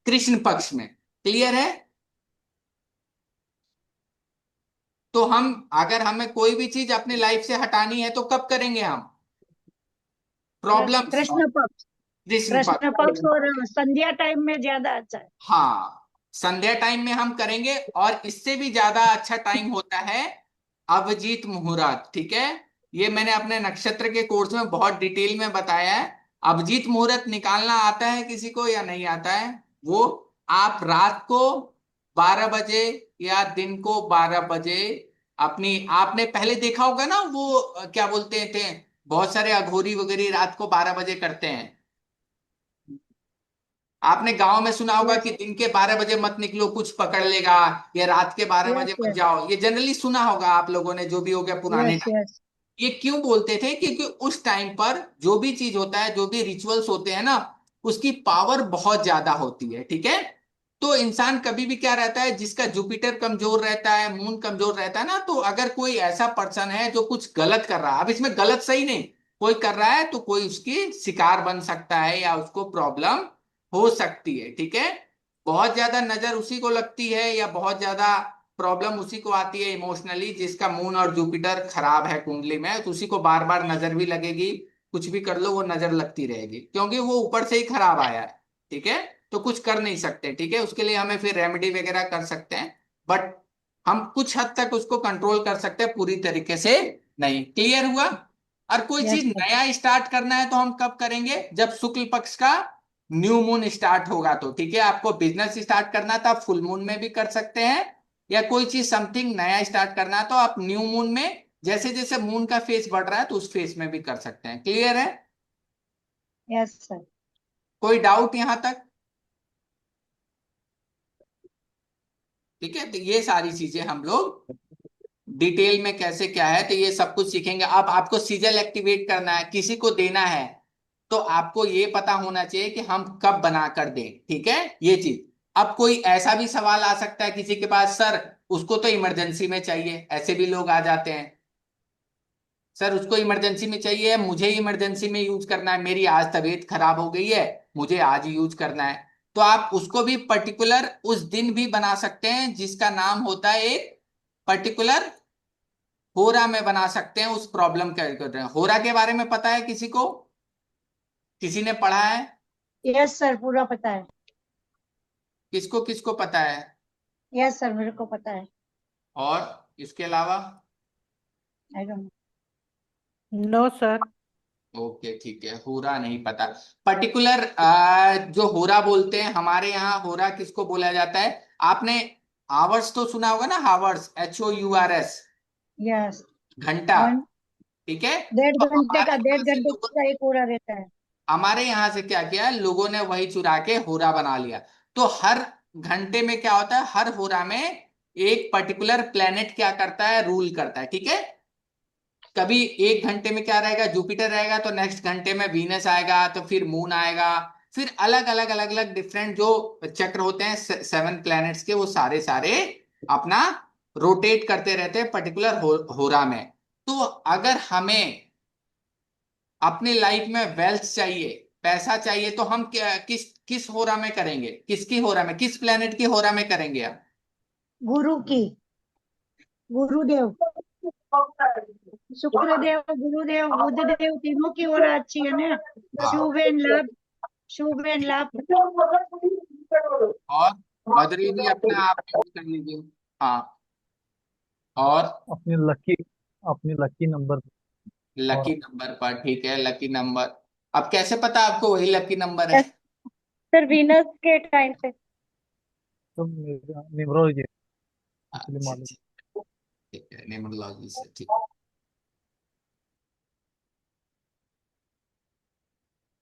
कृष्ण पक्ष में, क्लियर है। तो हम, अगर हमें कोई भी चीज अपनी लाइफ से हटानी है तो कब करेंगे हम? प्रॉब्लम, कृष्ण पक्ष, कृष्ण कृष्ण पक्ष, पक्ष और संध्या टाइम में ज्यादा अच्छा है। हाँ, संध्या टाइम में हम करेंगे, और इससे भी ज्यादा अच्छा टाइम होता है अभिजीत मुहूर्त, ठीक है। ये मैंने अपने नक्षत्र के कोर्स में बहुत डिटेल में बताया है। अभिजीत मुहूर्त निकालना आता है किसी को या नहीं आता है? वो आप रात को 12 बजे या दिन को 12 बजे, अपनी, आपने पहले देखा होगा ना वो क्या बोलते थे, बहुत सारे अघोरी वगैरह रात को 12 बजे करते हैं। आपने गांव में सुना होगा यस कि दिन के 12 बजे मत निकलो, कुछ पकड़ लेगा, या रात के बारह यस बजे मत यस जाओ, ये जनरली सुना होगा आप लोगों ने, जो भी हो गया पुराने यस टाइम। यस। ये क्यों बोलते थे? क्योंकि उस टाइम पर जो भी चीज होता है, जो भी रिचुअल्स होते हैं ना, उसकी पावर बहुत ज्यादा होती है, ठीक है। तो इंसान कभी भी क्या रहता है, जिसका जुपिटर कमजोर रहता है, मून कमजोर रहता है ना, तो अगर कोई ऐसा पर्सन है जो कुछ गलत कर रहा है, अब इसमें गलत सही नहीं, कोई कर रहा है तो कोई उसकी शिकार बन सकता है या उसको प्रॉब्लम हो सकती है, ठीक है। बहुत ज्यादा नजर उसी को लगती है या बहुत ज्यादा प्रॉब्लम उसी को आती है इमोशनली, जिसका मून और जुपिटर खराब है कुंडली में, तो उसी को बार बार नजर भी लगेगी, कुछ भी कर लो वो नजर लगती रहेगी, क्योंकि वो ऊपर से ही खराब आया है, ठीक है। तो कुछ कर नहीं सकते, ठीक है, उसके लिए हमें फिर रेमेडी वगैरह कर सकते हैं, बट हम कुछ हद तक उसको कंट्रोल कर सकते हैं, पूरी तरीके से नहीं। क्लियर हुआ? और कोई चीज यस नया स्टार्ट करना है तो हम कब करेंगे? जब शुक्ल पक्ष का न्यू मून स्टार्ट होगा, तो ठीक है, आपको बिजनेस स्टार्ट करना था, फुल मून में भी कर सकते हैं, या कोई चीज समथिंग नया स्टार्ट करना है तो आप न्यू मून में जैसे जैसे मून का फेस बढ़ रहा है तो उस फेस में भी कर सकते हैं। क्लियर है? Yes sir. कोई डाउट यहां तक? ठीक है, तो ये सारी चीजें हम लोग डिटेल में कैसे क्या है तो ये सब कुछ सीखेंगे। अब आपको सीजल एक्टिवेट करना है, किसी को देना है, तो आपको ये पता होना चाहिए कि हम कब बना कर दें। ठीक है, ये चीज। अब कोई ऐसा भी सवाल आ सकता है किसी के पास, सर उसको तो इमरजेंसी में चाहिए, ऐसे भी लोग आ जाते हैं। सर उसको इमरजेंसी में चाहिए, मुझे इमरजेंसी में यूज करना है, मेरी आज तबीयत खराब हो गई है, मुझे आज यूज करना है। तो आप उसको भी पर्टिकुलर उस दिन भी बना सकते हैं, जिसका नाम होता है एक पर्टिकुलर होरा में बना सकते हैं। उस प्रॉब्लम का कर रहे हैं। होरा के बारे में पता है किसी को? किसी ने पढ़ा है? यस सर, पूरा पता है। किसको किसको पता है? यस सर, मेरे को पता है। और इसके अलावा? I don't know sir. Okay ठीक है, होरा नहीं पता। पर्टिकुलर जो होरा बोलते हैं, हमारे यहाँ होरा किसको बोला जाता है? आपने आवर्स तो सुना होगा ना, हावर्स, HOURS, यस। घंटा। वन ठीक है, डेढ़ तो घंटे का, डेढ़ घंटे लोगों का एक पूरा रहता है। हमारे यहां से क्या किया, लोगों ने वही चुरा के होरा बना लिया। तो हर घंटे में क्या होता है, हर होरा में एक पर्टिकुलर प्लेनेट क्या करता है, रूल करता है। ठीक है, कभी एक घंटे में क्या रहेगा, जुपिटर रहेगा, तो नेक्स्ट घंटे में वीनस आएगा, तो फिर मून आएगा, फिर अलग अलग अलग अलग डिफरेंट जो चक्र होते हैं 7 प्लैनेट्स के, वो सारे सारे अपना रोटेट करते रहते हैं पर्टिकुलर होरा में। तो अगर हमें अपनी लाइफ में वेल्थ चाहिए, पैसा चाहिए, तो हम क्या किस किस होरा में करेंगे, किसकी होरा में, किस प्लेनेट की होरा में करेंगे आप? गुरु की, गुरुदेव, शुक्रदेव, गुरुदेव, बुधदेव, तीनों की ओर अच्छी है ना। हाँ। शुभ एंड लाभ, शुभ एंड लाभ। और बद्री भी अपना आप यूज कर लीजिए। हाँ। और अपने लकी अपने लकी नंबर। और लकी नंबर पर, ठीक है, लकी नंबर। अब कैसे पता आपको वही लकी नंबर है? सर वीनस के टाइम पे। सब न्यूमरोलॉजी इसलिए अच्छा मालूम। अच्छा, ठीक है, न्यूमरोलॉजी से। ठीक,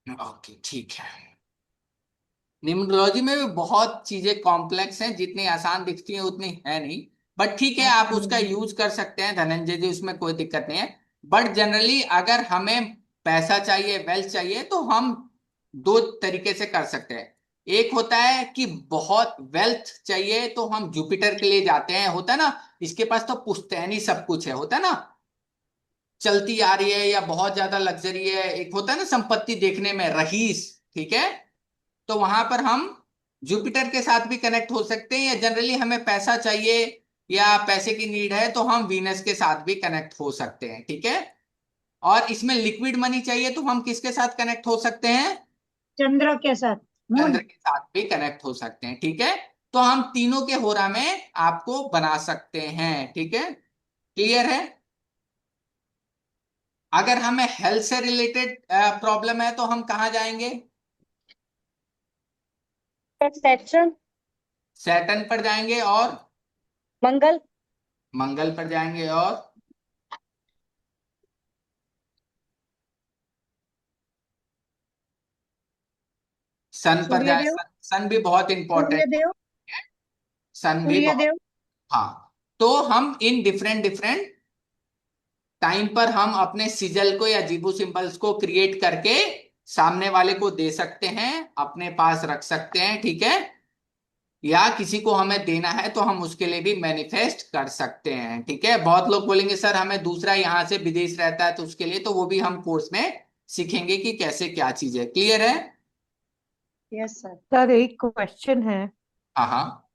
ओके ठीक है। न्यूमरोलॉजी में भी बहुत चीजें कॉम्प्लेक्स हैं, जितनी आसान दिखती हैं उतनी है नहीं। बट ठीक है, आप उसका यूज कर सकते हैं धनंजय जी, उसमें कोई दिक्कत नहीं है। बट जनरली अगर हमें पैसा चाहिए, वेल्थ चाहिए, तो हम दो तरीके से कर सकते हैं। एक होता है कि बहुत वेल्थ चाहिए तो हम जुपिटर के लिए जाते हैं, होता है ना, इसके पास तो पुश्तैनी सब कुछ है, होता है ना, चलती आ रही है, या बहुत ज्यादा लग्जरी है, एक होता है ना संपत्ति देखने में रहीस। ठीक है, तो वहां पर हम जुपिटर के साथ भी कनेक्ट हो सकते हैं, या जनरली हमें पैसा चाहिए या पैसे की नीड है तो हम वीनस के साथ भी कनेक्ट हो सकते हैं। ठीक है, और इसमें लिक्विड मनी चाहिए तो हम किसके साथ कनेक्ट हो सकते हैं? चंद्र के साथ, मून। चंद्र के साथ भी कनेक्ट हो सकते हैं। ठीक है, तो हम तीनों के होरा में आपको बना सकते हैं। ठीक है, क्लियर है? अगर हमें हेल्थ से रिलेटेड प्रॉब्लम है तो हम कहाँ जाएंगे? सैटर्न। सैटर्न पर जाएंगे, और मंगल। मंगल पर जाएंगे, और सन पर जाए। सूर्यदेव, सन भी बहुत इंपॉर्टेंट है। सूर्यदेव, सन भी बहुत। सूर्यदेव। हाँ, तो हम इन डिफरेंट डिफरेंट टाइम पर हम अपने सिजल को या जीबू सिंबल्स को क्रिएट करके सामने वाले को दे सकते हैं, अपने पास रख सकते हैं। ठीक है, या किसी को हमें देना है तो हम उसके लिए भी मैनिफेस्ट कर सकते हैं। ठीक है, बहुत लोग बोलेंगे सर हमें दूसरा यहाँ से विदेश रहता है तो उसके लिए, तो वो भी हम कोर्स में सीखेंगे कि कैसे क्या चीज है। क्लियर है? Yes sir. सर एक क्वेश्चन है, हाँ हाँ,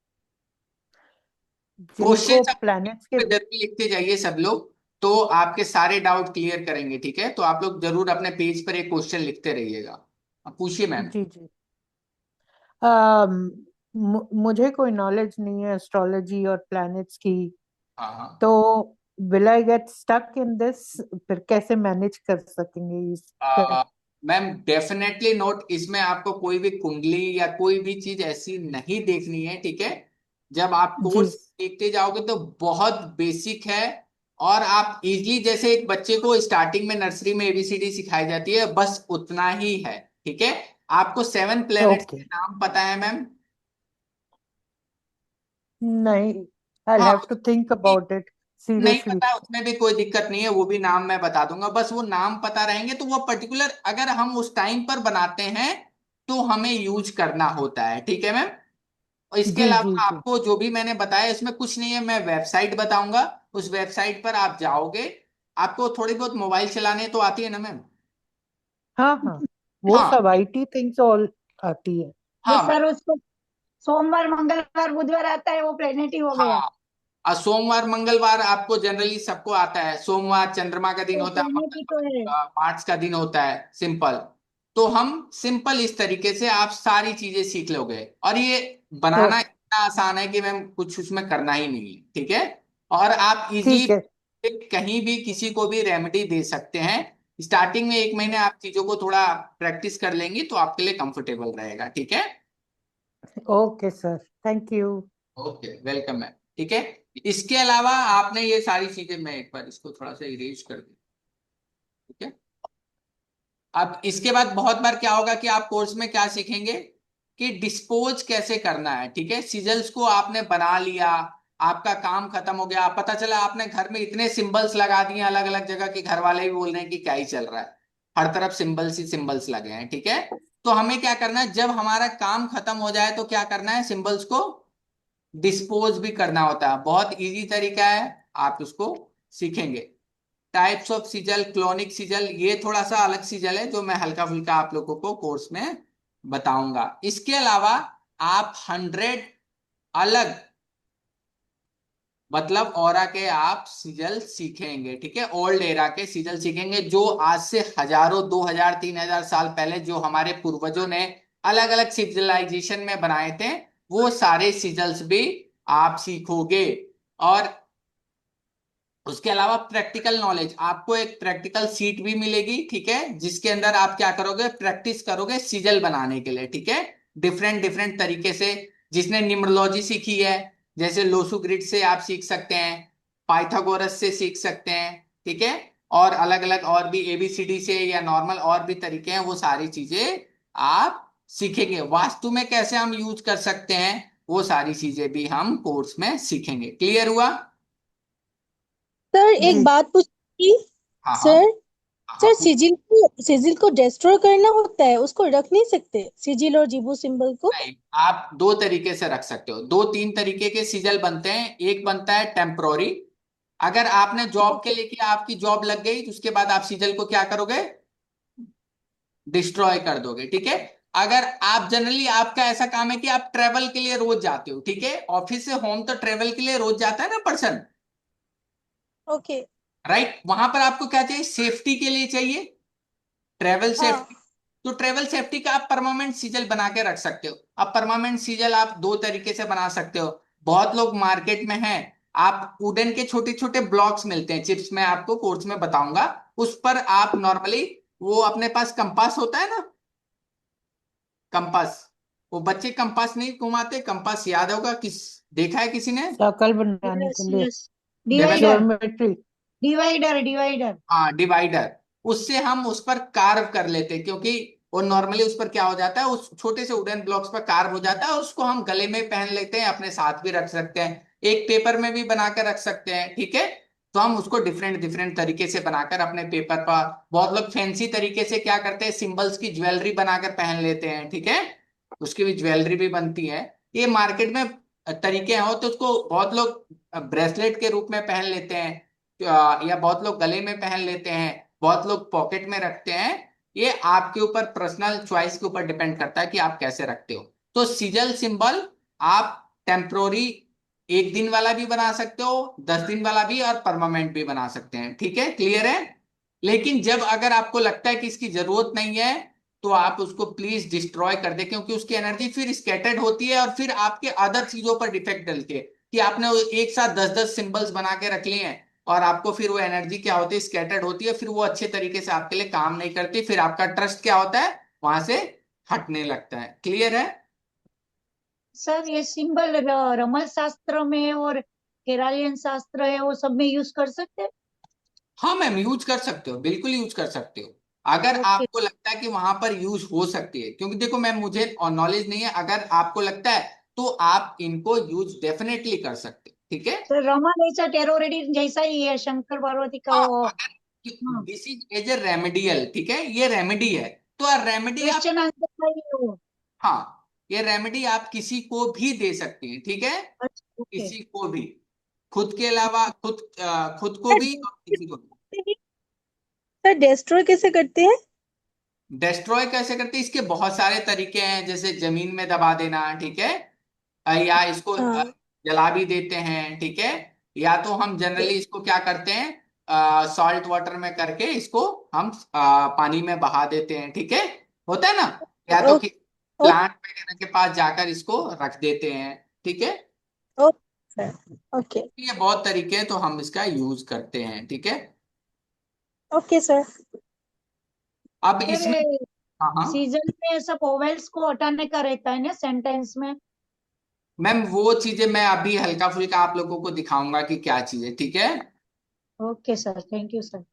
जिनको क्वेश्चन प्लैनेट्स के। जरूर लिखते जाइए सब लोग, तो आपके सारे डाउट क्लियर करेंगे। ठीक है, तो आप लोग जरूर अपने पेज पर एक क्वेश्चन लिखते रहिएगा। अब पूछिए मैम। जी जी। अम, मुझे कोई नॉलेज नहीं है एस्ट्रोलॉजी और प्लैनेट्स की, हाँ हाँ, तो will I get stuck in this? फिर कैसे मैनेज कर सकेंगे इसका? मैम डेफिनेटली नोट, इसमें आपको कोई भी कुंडली या कोई भी चीज ऐसी नहीं देखनी है। ठीक है, जब आप जी कोर्स देखते जाओगे तो बहुत बेसिक है, और आप इजली, जैसे एक बच्चे को स्टार्टिंग में नर्सरी में एबीसीडी सिखाई जाती है, बस उतना ही है। ठीक है। आपको 7 प्लैनेट्स के ओके, नाम पता है मैम? नहीं, आई हाँ, have to think about it नहीं सीरियसली। पता उसमें भी कोई दिक्कत नहीं है, वो भी नाम मैं बता दूंगा। बस वो नाम पता रहेंगे तो वो पर्टिकुलर अगर हम उस टाइम पर बनाते हैं तो हमें यूज करना होता है। ठीक है मैम। और इसके जी जी अलावा जी। आपको जो भी मैंने बताया इसमें कुछ नहीं है, मैं वेबसाइट बताऊंगा। उस वेबसाइट पर आप जाओगे। आपको थोड़ी बहुत मोबाइल चलाने तो आती है ना मैम? हाँ हाँ, वो हाँ सब IT थिंग्स ऑल आती है। ये हाँ मैम। सर उसको सोमवार मंगलवार बुधवार आता है वो प्लेनेट ही हो गया। हाँ, और सोमवार मंगलवार आपको जनरली सबको आता है। सोमवार चंद्रमा का दिन तो होता है, प्लेनेट ही तो है। मंगलवार मार्स का दिन होता है, सिंपल। तो हम सिंपल इस तरीके से आप सारी चीजें सीख लोगे, और ये ओ, बनाना इतना आसान है कि मैम कुछ उसमें करना ही नहीं है। ठीक है। और आप इजली ठीक है। कहीं भी किसी को भी रेमेडी दे सकते हैं। स्टार्टिंग में 1 महीने आप चीजों को थोड़ा प्रैक्टिस कर लेंगी तो आपके लिए कंफर्टेबल रहेगा। ठीक है। Okay sir, thank you. Okay, welcome ma'am. ठीक है। इसके अलावा आपने ये सारी चीजें, मैं एक बार इसको थोड़ा सा इरेज कर दूं। ठीक है। अब इसके बाद बहुत बार क्या होगा कि आप कोर्स में क्या सीखेंगे कि डिस्पोज कैसे करना है। ठीक है। सिजल्स को आपने बना लिया, आपका काम खत्म हो गया, पता चला आपने घर में इतने सिंबल्स लगा दिए अलग अलग जगह कि घर वाले भी बोल रहे हैं कि क्या ही चल रहा है, हर तरफ सिंबल्स ही सिंबल्स लगे हैं। ठीक है। तो हमें क्या करना है, जब हमारा काम खत्म हो जाए तो क्या करना है, सिंबल्स को डिस्पोज भी करना होता है। बहुत इजी तरीका है, आप उसको सीखेंगे। Types of sizzle, clonic sizzle, ये थोड़ा सा अलग सिजल है जो मैं हल्का फुल्का आप लोगों को कोर्स में बताऊंगा। इसके अलावा आप 100 अलग, मतलब ऑरा के आप सिजल सीखेंगे। ठीक है। ओल्ड एरा के सिजल सीखेंगे जो आज से हजारों, 2000 3000 साल पहले जो हमारे पूर्वजों ने अलग अलग सिविलाइजेशन में बनाए थे, वो सारे सिजल्स भी आप सीखोगे। और उसके अलावा प्रैक्टिकल नॉलेज, आपको एक प्रैक्टिकल सीट भी मिलेगी। ठीक है। जिसके अंदर आप क्या करोगे, प्रैक्टिस करोगे सिजल बनाने के लिए। ठीक है। डिफरेंट डिफरेंट तरीके से, जिसने न्यूमरोलॉजी सीखी है जैसे लोसू ग्रिड से आप सीख सकते हैं, पाइथागोरस से सीख सकते हैं। ठीक है। और अलग अलग और भी एबीसीडी से या नॉर्मल और भी तरीके हैं, वो सारी चीजें आप सीखेंगे। वास्तु में कैसे हम यूज कर सकते हैं, वो सारी चीजें भी हम कोर्स में सीखेंगे। क्लियर हुआ? सर एक जी। बात पूछी हाँ हाँ। सर। हाँ हाँ, सर सिजिल को डिस्ट्रॉय करना होता है, उसको रख नहीं सकते सिजिल और जीबू सिंबल को? नहीं, आप दो तरीके से रख सकते हो। 2 3 तरीके के सिजल बनते हैं। एक बनता है टेम्पोररी, अगर आपने जॉब के लिए किया, आपकी जॉब लग गई तो उसके बाद आप सिजल को क्या करोगे, डिस्ट्रॉय कर दोगे। ठीक है। अगर आप जनरली, आपका ऐसा काम है कि आप ट्रेवल के लिए रोज जाते हो, ठीक है, ऑफिस से होम तो ट्रेवल के लिए रोज जाता है ना पर्सन, ओके। राइट? वहां पर आपको क्या चाहिए, सेफ्टी के लिए चाहिए ट्रेवल हाँ। सेफ्टी। तो ट्रेवल सेफ्टी का आप परमानेंट सीजल बना के रख सकते हो। अब परमानेंट सीजल आप 2 तरीके से बना सकते हो। बहुत लोग मार्केट में हैं, आप वुडन के छोटे छोटे ब्लॉक्स मिलते हैं, चिप्स में आपको कोर्स में बताऊंगा। उस पर आप नॉर्मली, वो अपने पास कंपास होता है ना, कंपास, वो बच्चे कंपास नहीं घुमाते, कंपास याद होगा, किस देखा है किसी ने? सर्कल बनाने यस के लिए, yes. Divider, geometry. Divider divider. हाँ, डिवाइडर। उससे हम उस पर कार्व कर लेते हैं, क्योंकि वो नॉर्मली उस पर क्या हो जाता है, उस छोटे से वुडन ब्लॉक्स पर कार्व हो जाता है, और उसको हम गले में पहन लेते हैं, अपने साथ भी रख सकते हैं, एक पेपर में भी बना कर रख सकते हैं। ठीक है। तो हम उसको डिफरेंट डिफरेंट तरीके से बनाकर अपने पेपर पर, बहुत लोग फैंसी तरीके से क्या करते हैं, सिंबल्स की ज्वेलरी बनाकर पहन लेते हैं। ठीक है। उसकी भी ज्वेलरी भी बनती है। ये मार्केट में तरीके हो, तो उसको बहुत लोग ब्रेसलेट के रूप में पहन लेते हैं, या बहुत लोग गले में पहन लेते हैं, बहुत लोग पॉकेट में रखते हैं। ये आपके ऊपर, पर्सनल चॉइस के ऊपर डिपेंड करता है कि आप कैसे रखते हो। तो सिजल सिंबल आप टेम्प्रोरी 1 दिन वाला भी बना सकते हो, 10 दिन वाला भी, और परमानेंट भी बना सकते हैं। ठीक है, क्लियर है? लेकिन जब अगर आपको लगता है कि इसकी जरूरत नहीं है, तो आप उसको प्लीज डिस्ट्रॉय कर दे, क्योंकि उसकी एनर्जी फिर स्कैटर्ड होती है, और फिर आपके अदर चीजों पर डिफेक्ट डलती है कि आपने एक साथ 10 10 सिंबल्स बना के रख लिए हैं, और आपको फिर वो एनर्जी क्या होती है, स्कैटर्ड होती है, फिर वो अच्छे तरीके से आपके लिए काम नहीं करती, फिर आपका ट्रस्ट क्या होता है, वहां से हटने लगता है। क्लियर है? सर ये सिंबल रमल शास्त्र में और केरालियन शास्त्र है वो सब में यूज कर सकते हैं? हाँ मैम, यूज कर सकते हो, बिल्कुल यूज कर सकते हो, अगर ओके आपको लगता है कि वहां पर यूज हो सकती है। क्योंकि देखो मैम, मुझे नॉलेज नहीं है, अगर आपको लगता है तो आप इनको यूज डेफिनेटली कर सकते हो, ठीक है। सर, रमा जैसा टेरो रेडी जैसा ही है शंकर पार्वती का हाँ, वो। अगर हाँ, this is as a remedial, ठीक है, ये रेमेडी है, तो रेमेडी आप, क्वेश्चन आंसर का ही है वो। हाँ, ये रेमेडी आप किसी को भी दे सकती हैं, ठीक है, अच्छा, ओके। किसी को भी, खुद के अलावा खुद को भी और किसी को भी। सर डिस्ट्रॉय कैसे करते हैं? डिस्ट्रॉय कैसे करते हैं, इसके बहुत सारे तरीके हैं, जैसे जमीन में दबा देना, ठीक है, या इसको हाँ। जला भी देते हैं, ठीक है, या तो हम जनरली इसको क्या करते हैं, सॉल्ट वाटर में करके इसको हम पानी में बहा देते हैं, ठीक है, होता है ना, या तो ओके प्लांट वगैरह के पास जाकर इसको रख देते हैं, ठीक है। ओके ओके ये बहुत तरीके हैं, तो हम इसका यूज करते हैं, ठीक है। Okay sir. अब सर, इसमें, हाँ हाँ सीजन में सब ओवेल्स को हटाने का रहता है ना सेंटेंस में? मैम, वो चीजें मैं अभी हल्का फुल्का आप लोगों को दिखाऊंगा कि क्या चीजें, ठीक है। Okay sir, thank you sir.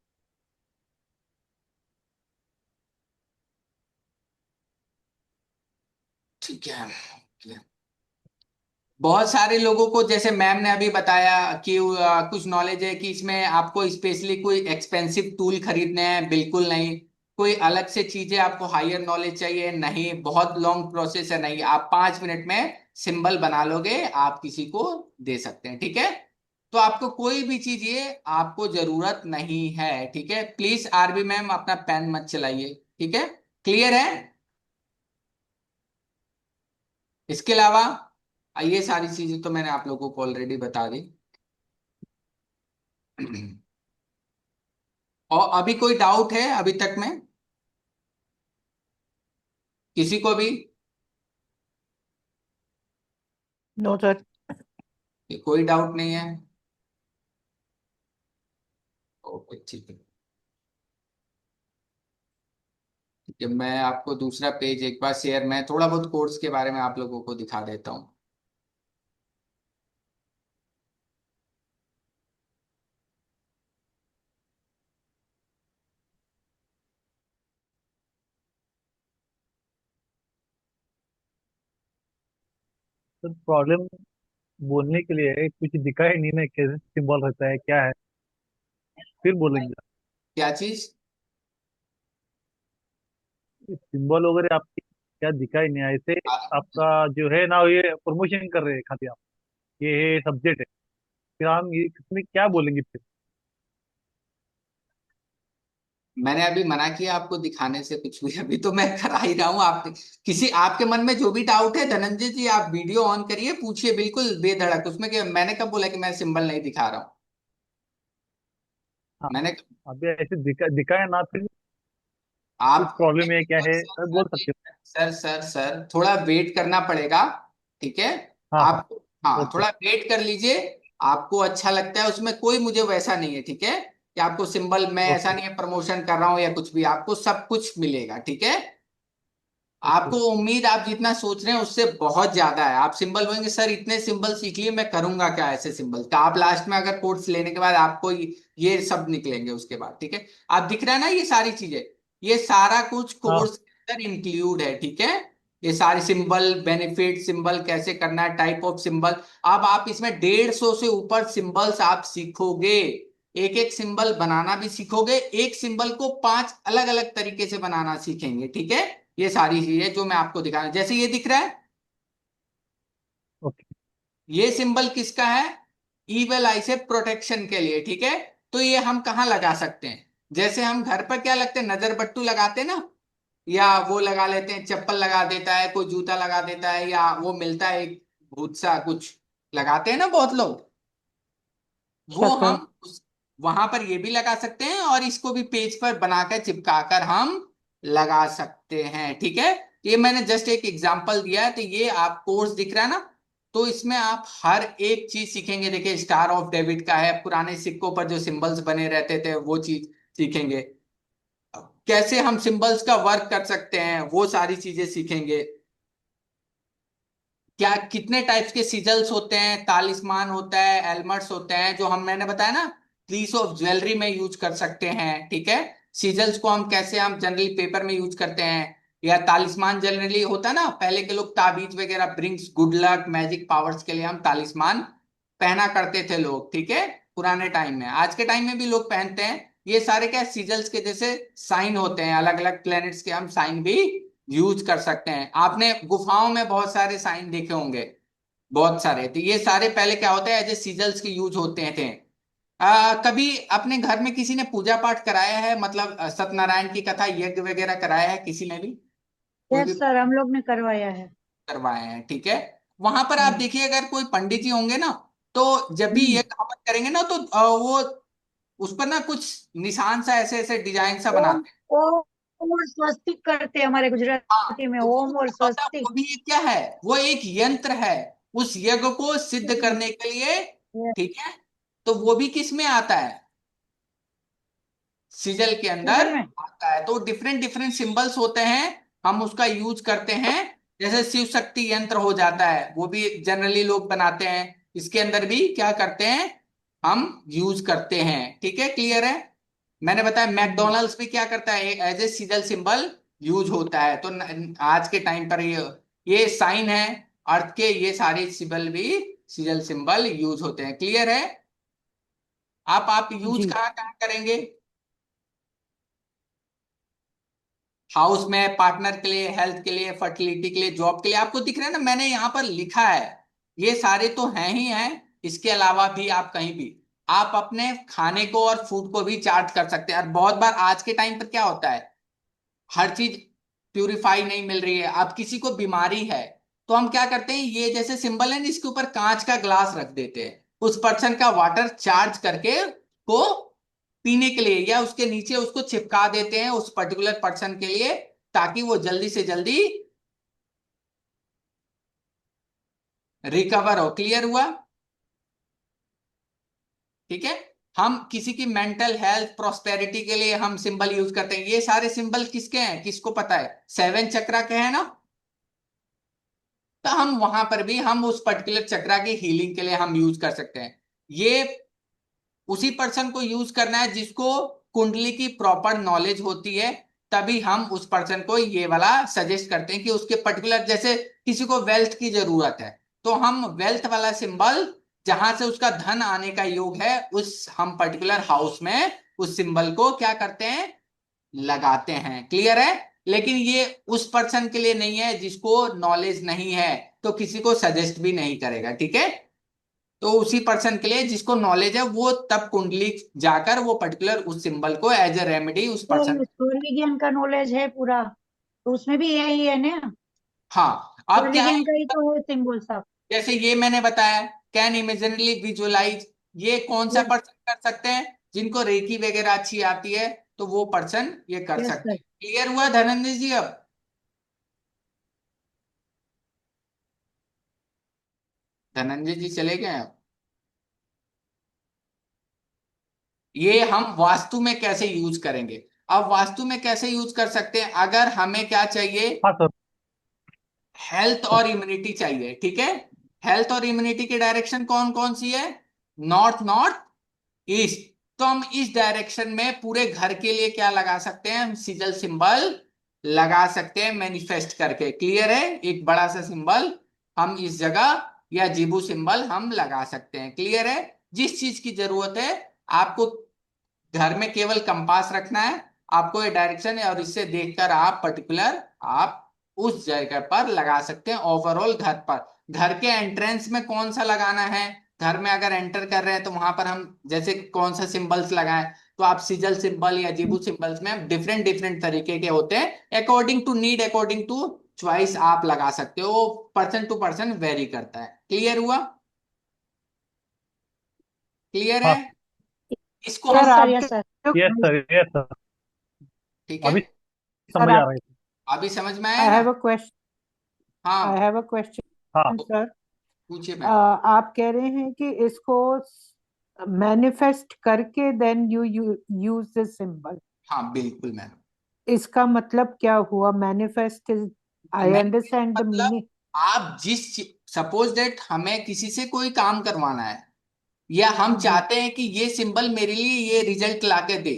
ठीक है, बहुत सारे लोगों को, जैसे मैम ने अभी बताया कि कुछ नॉलेज है कि इसमें आपको स्पेशली कोई एक्सपेंसिव टूल खरीदने हैं, बिल्कुल नहीं। कोई अलग से चीजें आपको हायर नॉलेज चाहिए, नहीं। बहुत लॉन्ग प्रोसेस है, नहीं। आप 5 मिनट में सिंबल बना लोगे, आप किसी को दे सकते हैं, ठीक है। तो आपको कोई भी चीज ये आपको जरूरत नहीं है, ठीक है। प्लीज आरबी मैम अपना पेन मत चलाइए, ठीक है, क्लियर है। इसके अलावा ये सारी चीजें तो मैंने आप लोगों को ऑलरेडी बता दी। और अभी कोई डाउट है अभी तक में किसी को भी? No sir. कि कोई डाउट नहीं है? ओके, ठीक है, ठीक है। मैं आपको दूसरा पेज एक बार शेयर, मैं थोड़ा बहुत कोर्स के बारे में आप लोगों को दिखा देता हूँ। तो प्रॉब्लम बोलने के लिए है, कुछ दिखा ही नहीं ना, कैसे सिंबल रहता है क्या है, फिर बोलेंगे। क्या चीज? सिंबल वगैरह आपकी क्या दिखा ही नहीं, ऐसे आपका जो है ना, ये प्रमोशन कर रहे हैं खाली आप, ये सब्जेक्ट है, फिर हम इसमें क्या बोलेंगे फिर? मैंने अभी मना किया आपको दिखाने से कुछ भी, अभी तो मैं करा ही रहा हूँ। आप किसी, आपके मन में जो भी डाउट है, धनंजय जी आप वीडियो ऑन करिए, पूछिए बिल्कुल बेधड़क, उसमें क्या, मैंने कब बोला कि मैं सिंबल नहीं दिखा रहा हूँ? हाँ, मैंने, अभी ऐसे दिखाया ना, फिर कुछ आप, प्रॉब्लम है क्या है, सर बोल सकते हो। सर थोड़ा वेट करना पड़ेगा, ठीक है। हाँ हाँ, आप, हाँ, ओके। थोड़ा वेट कर लीजिए। आपको अच्छा लगता है उसमें, कोई मुझे वैसा नहीं है, ठीक है, कि आपको सिंबल, मैं ऐसा ओके। नहीं है प्रमोशन कर रहा हूँ या कुछ भी, आपको सब कुछ मिलेगा, ठीक है। ओके। आपको उम्मीद, आप जितना सोच रहे हैं उससे बहुत ज्यादा है। आप सिंबल बोलेंगे सर इतने सिंबल सीख लिए, मैं करूंगा क्या ऐसे सिंबल, तो आप लास्ट में अगर कोर्स लेने के बाद आपको ये सब निकलेंगे उसके बाद, ठीक है। आप दिख रहा है ना ये सारी चीजें, ये सारा कुछ हाँ, कोर्स के अंदर इंक्लूड है, ठीक है। ये सारे सिंबल, बेनिफिट, सिंबल कैसे करना है, टाइप ऑफ सिंबल, अब आप इसमें 150 से ऊपर सिंबल्स आप सीखोगे। एक एक सिंबल बनाना भी सीखोगे, एक सिंबल को 5 अलग अलग तरीके से बनाना सीखेंगे, ठीक है। ये सारी चीजें जो मैं आपको दिखा रहा हूं, जैसे ये दिख रहा है, ओके। ये सिंबल किसका है? ईवल आई से प्रोटेक्शन के लिए, ठीक है। तो ये हम कहाँ लगा सकते हैं? जैसे हम घर पर क्या लगते हैं, नजर बट्टू लगाते हैं ना, या वो लगा लेते हैं, चप्पल लगा देता है कोई, जूता लगा देता है, या वो मिलता है एक भूत सा कुछ, लगाते हैं ना बहुत लोग, वो सर। हम वहां पर ये भी लगा सकते हैं, और इसको भी पेज पर बनाकर चिपकाकर हम लगा सकते हैं, ठीक है। ये मैंने जस्ट एक एग्जांपल दिया है, तो ये आप कोर्स दिख रहा है ना, तो इसमें आप हर एक चीज सीखेंगे। देखिए, स्टार ऑफ डेविड का है, पुराने सिक्कों पर जो सिंबल्स बने रहते थे वो चीज सीखेंगे, कैसे हम सिंबल्स का वर्क कर सकते हैं वो सारी चीजें सीखेंगे। क्या कितने टाइप्स के सिजल्स होते हैं, तालिस्मान होता है, एल्मर्स होते हैं, जो हम मैंने बताया ना पीस ऑफ ज्वेलरी में यूज कर सकते हैं, ठीक है। सिजल्स को हम कैसे हम जनरली पेपर में यूज करते हैं, या तालिस्मान जनरली होता है ना, पहले के लोग ताबीज वगैरह brings good luck magic powers के लिए हम तालिस्मान पहना करते थे लोग, ठीक है, पुराने टाइम में। आज के टाइम में भी लोग पहनते हैं। ये सारे क्या सिजल्स के जैसे साइन होते हैं, अलग अलग प्लैनेट्स के हम साइन भी यूज कर सकते हैं। आपने गुफाओं में बहुत सारे साइन देखे होंगे, बहुत सारे, तो ये सारे पहले क्या होता है एज ए सिजल्स के यूज होते थे। कभी अपने घर में किसी ने पूजा पाठ कराया है, मतलब सत्यनारायण की कथा यज्ञ वगैरह कराया है किसी ने भी, कोई भी यस सर, हम लोग ने करवाया है। करवाए हैं, ठीक है। वहां पर आप देखिए अगर कोई पंडित जी होंगे ना, तो जब भी यज्ञ हवन करेंगे ना, तो वो उस पर ना कुछ निशान सा ऐसे ऐसे डिजाइन सा बनाते हैं। ओम और स्वस्तिक करते हैं हमारे हाँ, गुजराती में, तो वो ओम और क्या होता है, स्वस्तिक। वो भी एक क्या है, वो एक यंत्र है उस यज्ञ को सिद्ध करने के लिए, Yes, ठीक है। तो वो भी किस में आता है, सिजल के अंदर सिजल में। आता है। तो डिफरेंट डिफरेंट सिंबल्स होते हैं, हम उसका यूज करते हैं। जैसे शिव शक्ति यंत्र हो जाता है, वो भी जनरली लोग बनाते हैं, इसके अंदर भी क्या करते हैं, हम यूज करते हैं, ठीक है, क्लियर है। मैंने बताया मैकडोनल्ड्स भी क्या करता है, as a sigil symbol use होता है। तो आज के टाइम पर ये साइन है अर्थ के, ये सारे सिंबल भी सिजल सिंबल यूज होते हैं, क्लियर है। आप यूज जी कहाँ कहाँ करेंगे, हाउस में, पार्टनर के लिए, हेल्थ के लिए, फर्टिलिटी के लिए, जॉब के लिए, आपको दिख रहा है ना, मैंने यहाँ पर लिखा है, ये सारे तो हैं ही हैं। इसके अलावा भी आप कहीं भी आप अपने खाने को और फूड को भी चार्ट कर सकते हैं। और बहुत बार आज के टाइम पर क्या होता है, हर चीज प्यूरिफाई नहीं मिल रही है, अब किसी को बीमारी है, तो हम क्या करते हैं, ये जैसे सिंबल है ना, इसके ऊपर कांच का ग्लास रख देते हैं, उस पर्सन का वाटर चार्ज करके को पीने के लिए, या उसके नीचे उसको चिपका देते हैं उस पर्टिकुलर पर्सन के लिए, ताकि वो जल्दी से जल्दी रिकवर हो, क्लियर हुआ, ठीक है। हम किसी की मेंटल हेल्थ प्रोस्पेरिटी के लिए हम सिंबल यूज करते हैं। ये सारे सिंबल किसके हैं, किसको पता है, 7 चक्रा के हैं ना। तो हम वहां पर भी हम उस पर्टिकुलर चक्रा की हीलिंग के लिए हम यूज कर सकते हैं। ये उसी पर्सन को यूज करना है जिसको कुंडली की प्रॉपर नॉलेज होती है, तभी हम उस पर्सन को ये वाला सजेस्ट करते हैं कि उसके पर्टिकुलर, जैसे किसी को वेल्थ की जरूरत है, तो हम वेल्थ वाला सिंबल, जहां से उसका धन आने का योग है, उस हम पर्टिकुलर हाउस में उस सिंबल को क्या करते हैं, लगाते हैं, क्लियर है। लेकिन ये उस पर्सन के लिए नहीं है जिसको नॉलेज नहीं है, तो किसी को सजेस्ट भी नहीं करेगा, ठीक है। तो उसी पर्सन के लिए जिसको नॉलेज है, वो तब कुंडली जाकर वो पर्टिकुलर उस सिंबल को एज ए रेमेडी उस पर्सन। तो सूर्य विज्ञान का नॉलेज है पूरा, तो उसमें भी यही है ना, हाँ, अब सूर्य क्या है, विज्ञान का ही तो है सिंबल सब। जैसे ये मैंने बताया, कैन इमेजिनली विजुअलाइज, ये कौन सा यस पर्सन कर सकते हैं, जिनको रेकी वगैरह अच्छी आती है, तो वो पर्सन ये कर यस सकते सर। हैं। क्लियर हुआ धनंजय जी अब, धनंजय जी चले गए अब। ये हम वास्तु में कैसे यूज करेंगे, अब वास्तु में कैसे यूज कर सकते हैं, अगर हमें क्या चाहिए, हाँ सर। हेल्थ और इम्यूनिटी चाहिए, ठीक है। हेल्थ और इम्यूनिटी की डायरेक्शन कौन कौन सी है, नॉर्थ नॉर्थ ईस्ट। तो हम इस डायरेक्शन में पूरे घर के लिए क्या लगा सकते हैं, हम सिजल सिंबल लगा सकते हैं मैनिफेस्ट करके, क्लियर है। एक बड़ा सा सिंबल हम इस जगह, या जीबू सिंबल हम लगा सकते हैं, क्लियर है। जिस चीज की जरूरत है आपको, घर में केवल कंपास रखना है, आपको ये डायरेक्शन है, और इससे देखकर आप पर्टिकुलर आप उस जगह पर लगा सकते हैं। ओवरऑल घर पर, घर के एंट्रेंस में कौन सा लगाना है, घर में अगर एंटर कर रहे हैं तो वहां पर हम जैसे कौन सा सिंबल्स लगाएं, तो आप सिजल सिंबल या जीबू सिंबल्स में डिफरेंट डिफरेंट तरीके के होते हैं, according to need, according to choice आप लगा सकते हो, पर्सन टू पर्सन वेरी करता है, क्लियर हुआ, क्लियर है। हाँ इसको यस हम, सर, आपके यस सर। जो यस सर, यस सर, ठीक है, अभी सर समझ आ आप रहा है। अभी समझ में आई आया ना। हैव अ क्वेश्चन आई हाँ, हैव अ क्वेश्चन हाँ सर। पूछिए मैम। आप कह रहे हैं कि इसको मैनिफेस्ट करके then you use this symbol, हाँ बिल्कुल मैम, इसका मतलब क्या हुआ? मैनिफेस्ट इज, आई मैंने अंडरस्टैंड द मतलब मीनिंग। आप जिस सपोज दैट हमें किसी से कोई काम करवाना है, या हम जी चाहते हैं कि ये सिंबल मेरे लिए ये रिजल्ट लाके दे,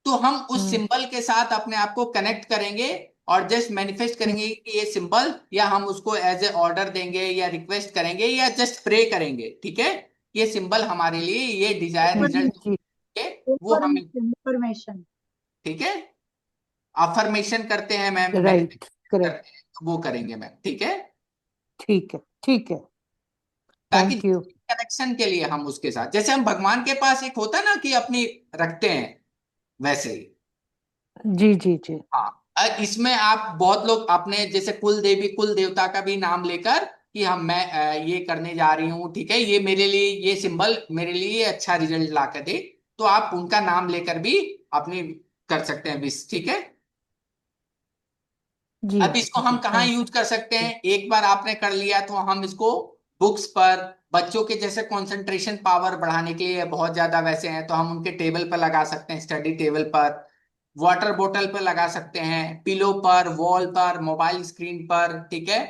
तो हम उस हम्म सिंबल के साथ अपने आप को कनेक्ट करेंगे और जस्ट मैनिफेस्ट हम्म, करेंगे कि ये सिंबल, या हम उसको एज ए ऑर्डर देंगे या रिक्वेस्ट करेंगे या जस्ट प्रे करेंगे, ठीक है, ये सिंबल हमारे लिए ये डिजायर रिजल्ट जी है, वो हम, इंफॉर्मेशन। ठीक है, अफर्मेशन करते हैं मैम, राइट मैनिफेस्ट करेक्ट करते हैं, वो करेंगे मैम, ठीक है, ठीक है ताकि थैंक यू कनेक्शन के लिए हम उसके साथ, जैसे हम भगवान के पास एक होता है ना कि अपनी रखते हैं, वैसे ही। जी जी जी हाँ, इसमें आप बहुत लोग अपने जैसे कुल देवी कुल देवता का भी नाम लेकर कि मैं ये करने जा रही हूँ, ठीक है, ये मेरे लिए ये सिंबल मेरे लिए ये अच्छा रिजल्ट ला कर दे, तो आप उनका नाम लेकर भी अपनी कर सकते हैं विश, ठीक है। जी अब इसको हम जी कहाँ थैंक यूज कर सकते यू हैं, एक बार आपने कर लिया तो हम इसको बुक्स पर, बच्चों के जैसे कंसंट्रेशन पावर बढ़ाने के लिए बहुत ज्यादा वैसे हैं तो हम उनके टेबल पर लगा सकते हैं, स्टडी टेबल पर, वाटर बोतल पर लगा सकते हैं, पिलो पर, वॉल पर, मोबाइल स्क्रीन पर, ठीक है।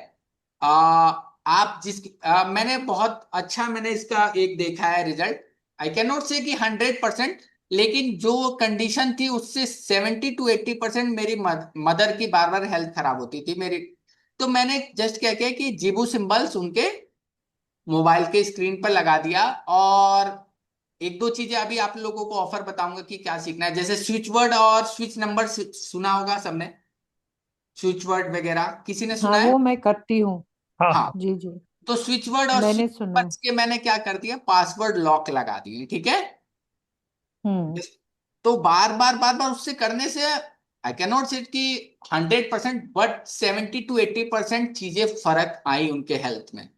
आ, आप मैंने बहुत अच्छा मैंने इसका एक देखा है रिजल्ट, आई कैन नॉट से कि 100%, लेकिन जो कंडीशन थी उससे 70 to 80% मेरी मदर की बार बार हेल्थ खराब होती थी मेरी, तो मैंने जस्ट क्या किया कि जीबू सिंबल्स उनके मोबाइल के स्क्रीन पर लगा दिया। और एक दो चीजें अभी आप लोगों को ऑफर बताऊंगा कि क्या सीखना है, जैसे स्विच वर्ड और स्विच नंबर सुना होगा सबने, स्विच वर्ड वगैरह किसी ने हाँ सुना है? वो मैं करती हूँ हाँ हाँ, हाँ जी जी तो स्विच वर्ड और स्विच मैंने सुना नंबर के मैंने क्या कर दिया, पासवर्ड लॉक लगा दिए, ठीक है। हम्म तो बार बार उससे करने से आई कैन नॉट से कि 100%, बट 70 to 80% चीजें फर्क आई उनके हेल्थ में।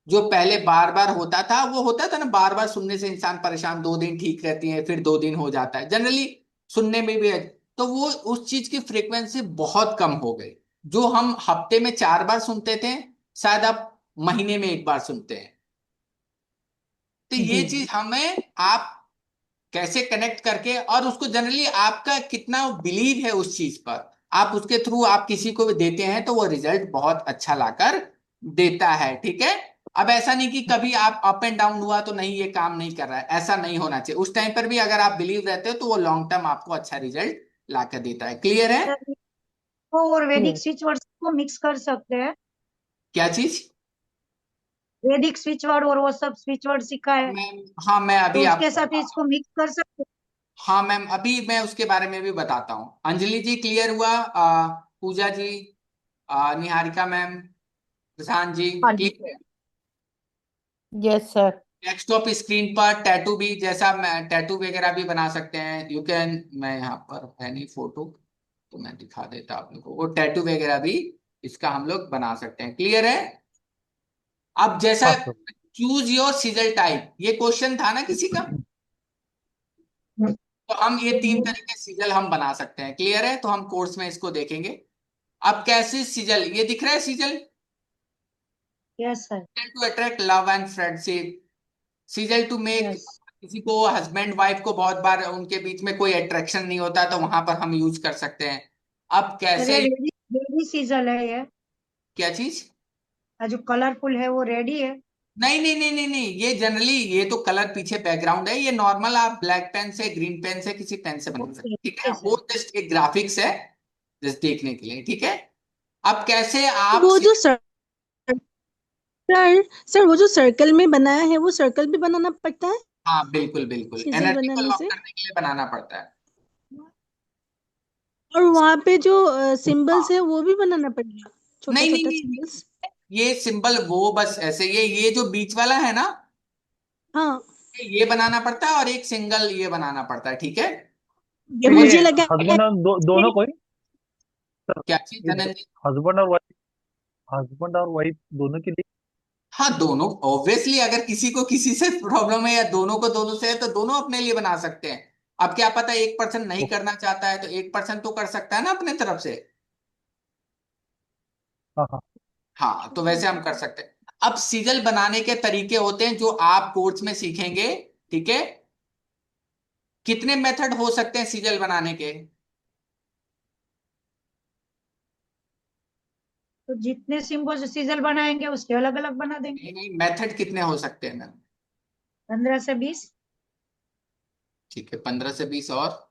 जो पहले बार बार होता था, वो होता था ना, बार बार सुनने से इंसान परेशान, 2 दिन ठीक रहती है फिर 2 दिन हो जाता है जनरली, सुनने में भी है, तो वो उस चीज की फ्रीक्वेंसी बहुत कम हो गई। जो हम हफ्ते में 4 बार सुनते थे, शायद आप महीने में 1 बार सुनते हैं। तो ये जी चीज हमें आप कैसे कनेक्ट करके, और उसको जनरली आपका कितना बिलीव है उस चीज पर, आप उसके थ्रू आप किसी को भी देते हैं तो वो रिजल्ट बहुत अच्छा लाकर देता है, ठीक है। अब ऐसा नहीं कि कभी आप अप एंड डाउन हुआ तो नहीं ये काम नहीं कर रहा है, ऐसा नहीं होना चाहिए, उस टाइम पर भी अगर आप बिलीव रहते हो तो वो लॉन्ग टर्म आपको अच्छा रिजल्ट लाकर देता है। क्लियर है? वो और वैदिक क्लियर स्विच वर्ड को मिक्स कर सकते हैं। क्या चीज? वैदिक स्विच वर्ड और वो सब स्विच वर्ड सीखा है, मैम, हाँ मैं तो अभी उसके आपको, साथ इसको मिक्स कर सकते हाँ मैम अभी मैं उसके बारे में भी बताता हूँ। अंजलि जी क्लियर हुआ? पूजा जी, निहारिका मैम, प्रशांत जी, हाँ जी क्लियर है? यस सर डेस्कटॉप स्क्रीन पर टैटू भी, जैसा टैटू वगैरह भी बना सकते हैं, यू कैन, मैं यहाँ पर है नहीं फोटो तो मैं दिखा देता आप लोगों को, वो टैटू वगैरह भी इसका हम लोग बना सकते हैं। क्लियर है? अब जैसा हाँ सर चूज योर सीजल टाइप, ये क्वेश्चन था ना किसी का, तो हम ये 3 तरह के सीजल हम बना सकते हैं। क्लियर है? तो हम कोर्स में इसको देखेंगे। अब कैसे सीजल, ये दिख रहा है सीजल, हैं। Yes sir, to attract love and friendship, sigil to make, yes. किसी को हस्बैंड वाइफ को बहुत बार उनके बीच में कोई अट्रैक्शन नहीं होता तो वहां पर हम यूज कर सकते हैं। अब अरे कैसे, रेडी, रेडी सीजल है ये। क्या चीज? जो कलरफुल है वो रेडी है। नहीं नहीं नहीं नहीं नहीं, ये जनरली ये तो कलर पीछे बैकग्राउंड है, ये नॉर्मल आप ब्लैक पेन से, ग्रीन पेन से, किसी पेन से बना सकते ओके हैं, ठीक ओके है, सर। वो जस्ट एक ग्राफिक्स है, जस्ट देखने के लिए, ठीक है। अब कैसे आप वो जो सर वो जो सर्कल में बनाया है वो सर्कल भी बनाना पड़ता है हाँ बिल्कुल बिल्कुल, सीजल एनर्जी को बनाने लॉक से? करने के लिए बनाना पड़ता है। और वहां पे जो हाँ, सिंबल्स है वो भी बनाना पड़ेगा, छोटा नहीं नहीं छोटा नहीं सिंबल्स? नहीं, ये सिंबल वो बस ऐसे, ये जो बीच वाला है ना, हाँ, ये बनाना पड़ता है और एक सिंगल ये बनाना पड़ता है, ठीक है। ये तो ये मुझे लगा है हस्बैंड और दोनों को ही सर, क्या चीज ये धनंजय? हस्बैंड और वाइफ दोनों के लिए हाँ दोनों, ऑब्वियसली अगर किसी को किसी से प्रॉब्लम है या दोनों को दोनों से है तो दोनों अपने लिए बना सकते हैं। अब क्या पता एक पर्सन नहीं करना चाहता है तो एक पर्सन तो कर सकता है ना अपने तरफ से। हाँ हाँ हाँ, तो वैसे हम कर सकते हैं। अब सीजल बनाने के तरीके होते हैं जो आप कोर्स में सीखेंगे, ठीक है। कितने मेथड हो सकते हैं सीजल बनाने के? तो जितने सिंबल सीजल बनाएंगे उसके अलग अलग बना देंगे। नहीं, मेथड कितने हो सकते हैं मैम? 15 से 20। ठीक है, 15 से 20। और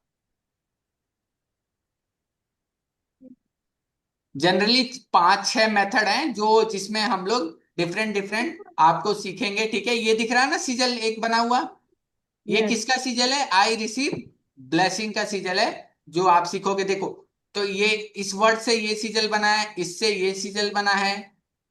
जनरली 5-6 मेथड हैं जो जिसमें हम लोग डिफरेंट डिफरेंट आपको सीखेंगे। ठीक है, ये दिख रहा है ना सीजल एक बना हुआ, ये यस। किसका सीजल है? आई रिसीव ब्लेसिंग का सीजल है, जो आप सीखोगे। देखो, तो ये इस वर्ड से ये सीजल बना है, इससे ये सीजल बना है,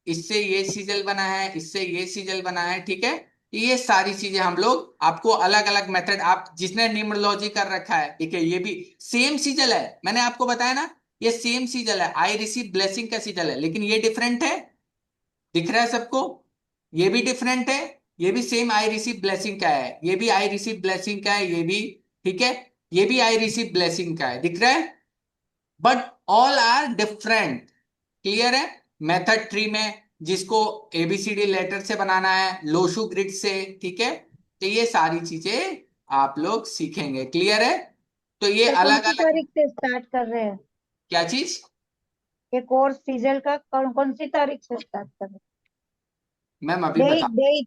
इससे ये सीजल बना है, इससे ये सीजल बना है। ठीक है, ये सारी चीजें हम लोग आपको अलग अलग मेथड, आप जिसने न्यूमरोलॉजी कर रखा है, ठीक है, ये भी सेम सीजल है। मैंने आपको बताया ना, ये सेम सीजल है, आई रिसीव ब्लेसिंग का सीजल है, लेकिन ये डिफरेंट है। दिख रहा है सबको? ये भी डिफरेंट है, ये भी सेम आई रिसीव ब्लेसिंग का है, ये भी आई रिसीव ब्लेसिंग का है, ये भी। ठीक है, ये भी आई रिसीव ब्लेसिंग का है, दिख रहा है? But all are different. Clear है? मेथड ट्री में जिसको एबीसीडी लेटर से बनाना है, लोशु ग्रिड से। ठीक है, तो ये सारी चीजें आप लोग सीखेंगे। क्लियर है? तो ये सर कौन अलग सी अलग। तारीख से स्टार्ट कर रहे हैं क्या चीज? ये कोर्स? सीजल का कौन कौन सी तारीख से स्टार्ट कर रहे मैम अभी हैं? बता डेट।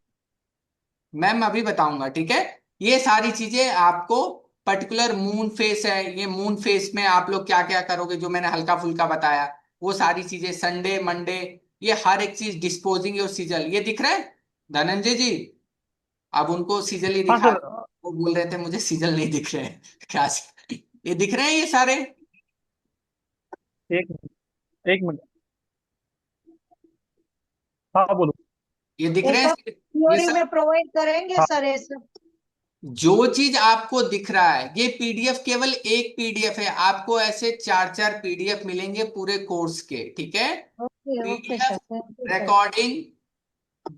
मैम अभी बताऊंगा। ठीक है, ये सारी चीजें आपको पर्टिकुलर मून फेस है, ये मून फेस में आप लोग क्या क्या करोगे, जो मैंने हल्का फुल्का बताया, वो सारी चीजें, संडे मंडे, ये हर एक चीज, डिस्पोजिंग योर सीजल, ये दिख रहा है धनंजय जी? अब उनको सीजल ही हाँ दिखा, सर। वो बोल रहे थे मुझे सीजल नहीं दिख रहे हैं क्या ये दिख रहे हैं ये सारे? एक एक मिनट। हाँ बोलो। ये दिख ये रहे हैं? सब ये थ्योरी सब में प्रोवाइड करेंगे हाँ सर ये सब? जो चीज आपको दिख रहा है, ये पीडीएफ केवल एक पीडीएफ है, आपको ऐसे 4-4 पीडीएफ मिलेंगे पूरे कोर्स के। ठीक है, okay okay PDF sir, thank you sir. Recording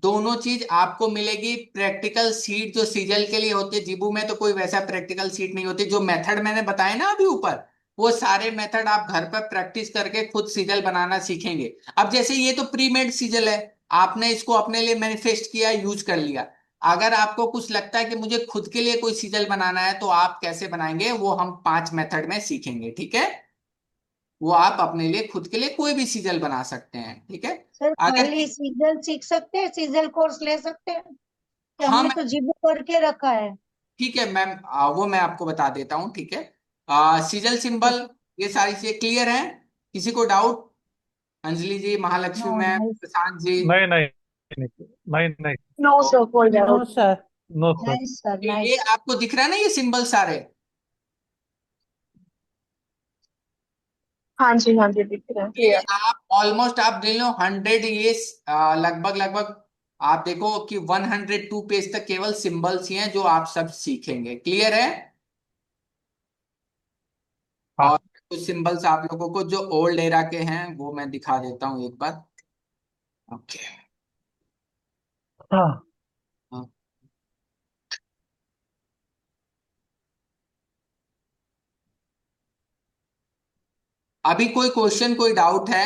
दोनों चीज आपको मिलेगी। प्रैक्टिकल सीट जो सीजल के लिए होते, जीबू में तो कोई वैसा प्रैक्टिकल सीट नहीं होती। जो मेथड मैंने बताया ना अभी ऊपर, वो सारे मेथड आप घर पर प्रैक्टिस करके खुद सीजल बनाना सीखेंगे। अब जैसे ये तो प्री मेड सीजल है, आपने इसको अपने लिए मैनिफेस्ट किया, यूज कर लिया। अगर आपको कुछ लगता है कि मुझे खुद के लिए कोई सीजल बनाना है, तो आप कैसे बनाएंगे, वो हम 5 मेथड में सीखेंगे। ठीक है, वो आप अपने लिए खुद के लिए कोई भी सीजल बना सकते हैं। ठीक है, सर अगर खाली सीजल सीख सकते हैं, सीजल कोर्स ले सकते हैं कि हाँ, हमने तो जीबू करके रखा है? ठीक है मैम, वो मैं आपको बता देता हूँ। ठीक है, सीजल ओके। सिंबल, ये सारी चीजें क्लियर हैं? किसी को doubt? Anjali ji, Mahalakshmi no ma'am, nice. Prashant ji? नहीं नहीं नहीं नहीं नहीं। नो तो सर, कोई no doubt. Sir. No sir. Nice sir, ये नाइस। आपको दिख रहा है ना, ये सिंबल सारे? हाँ जी दिख रहा है, ये क्लियर। आप ऑलमोस्ट आप ले लो 100, ये लगभग लगभग आप देखो कि 102 पेज तक केवल सिंबल्स ही हैं जो आप सब सीखेंगे। क्लियर है? हाँ और कुछ सिंबल्स आप लोगों को जो ओल्ड एरा के हैं वो मैं दिखा देता हूँ एक बार। ओके, हाँ। अभी कोई क्वेश्चन, कोई डाउट है?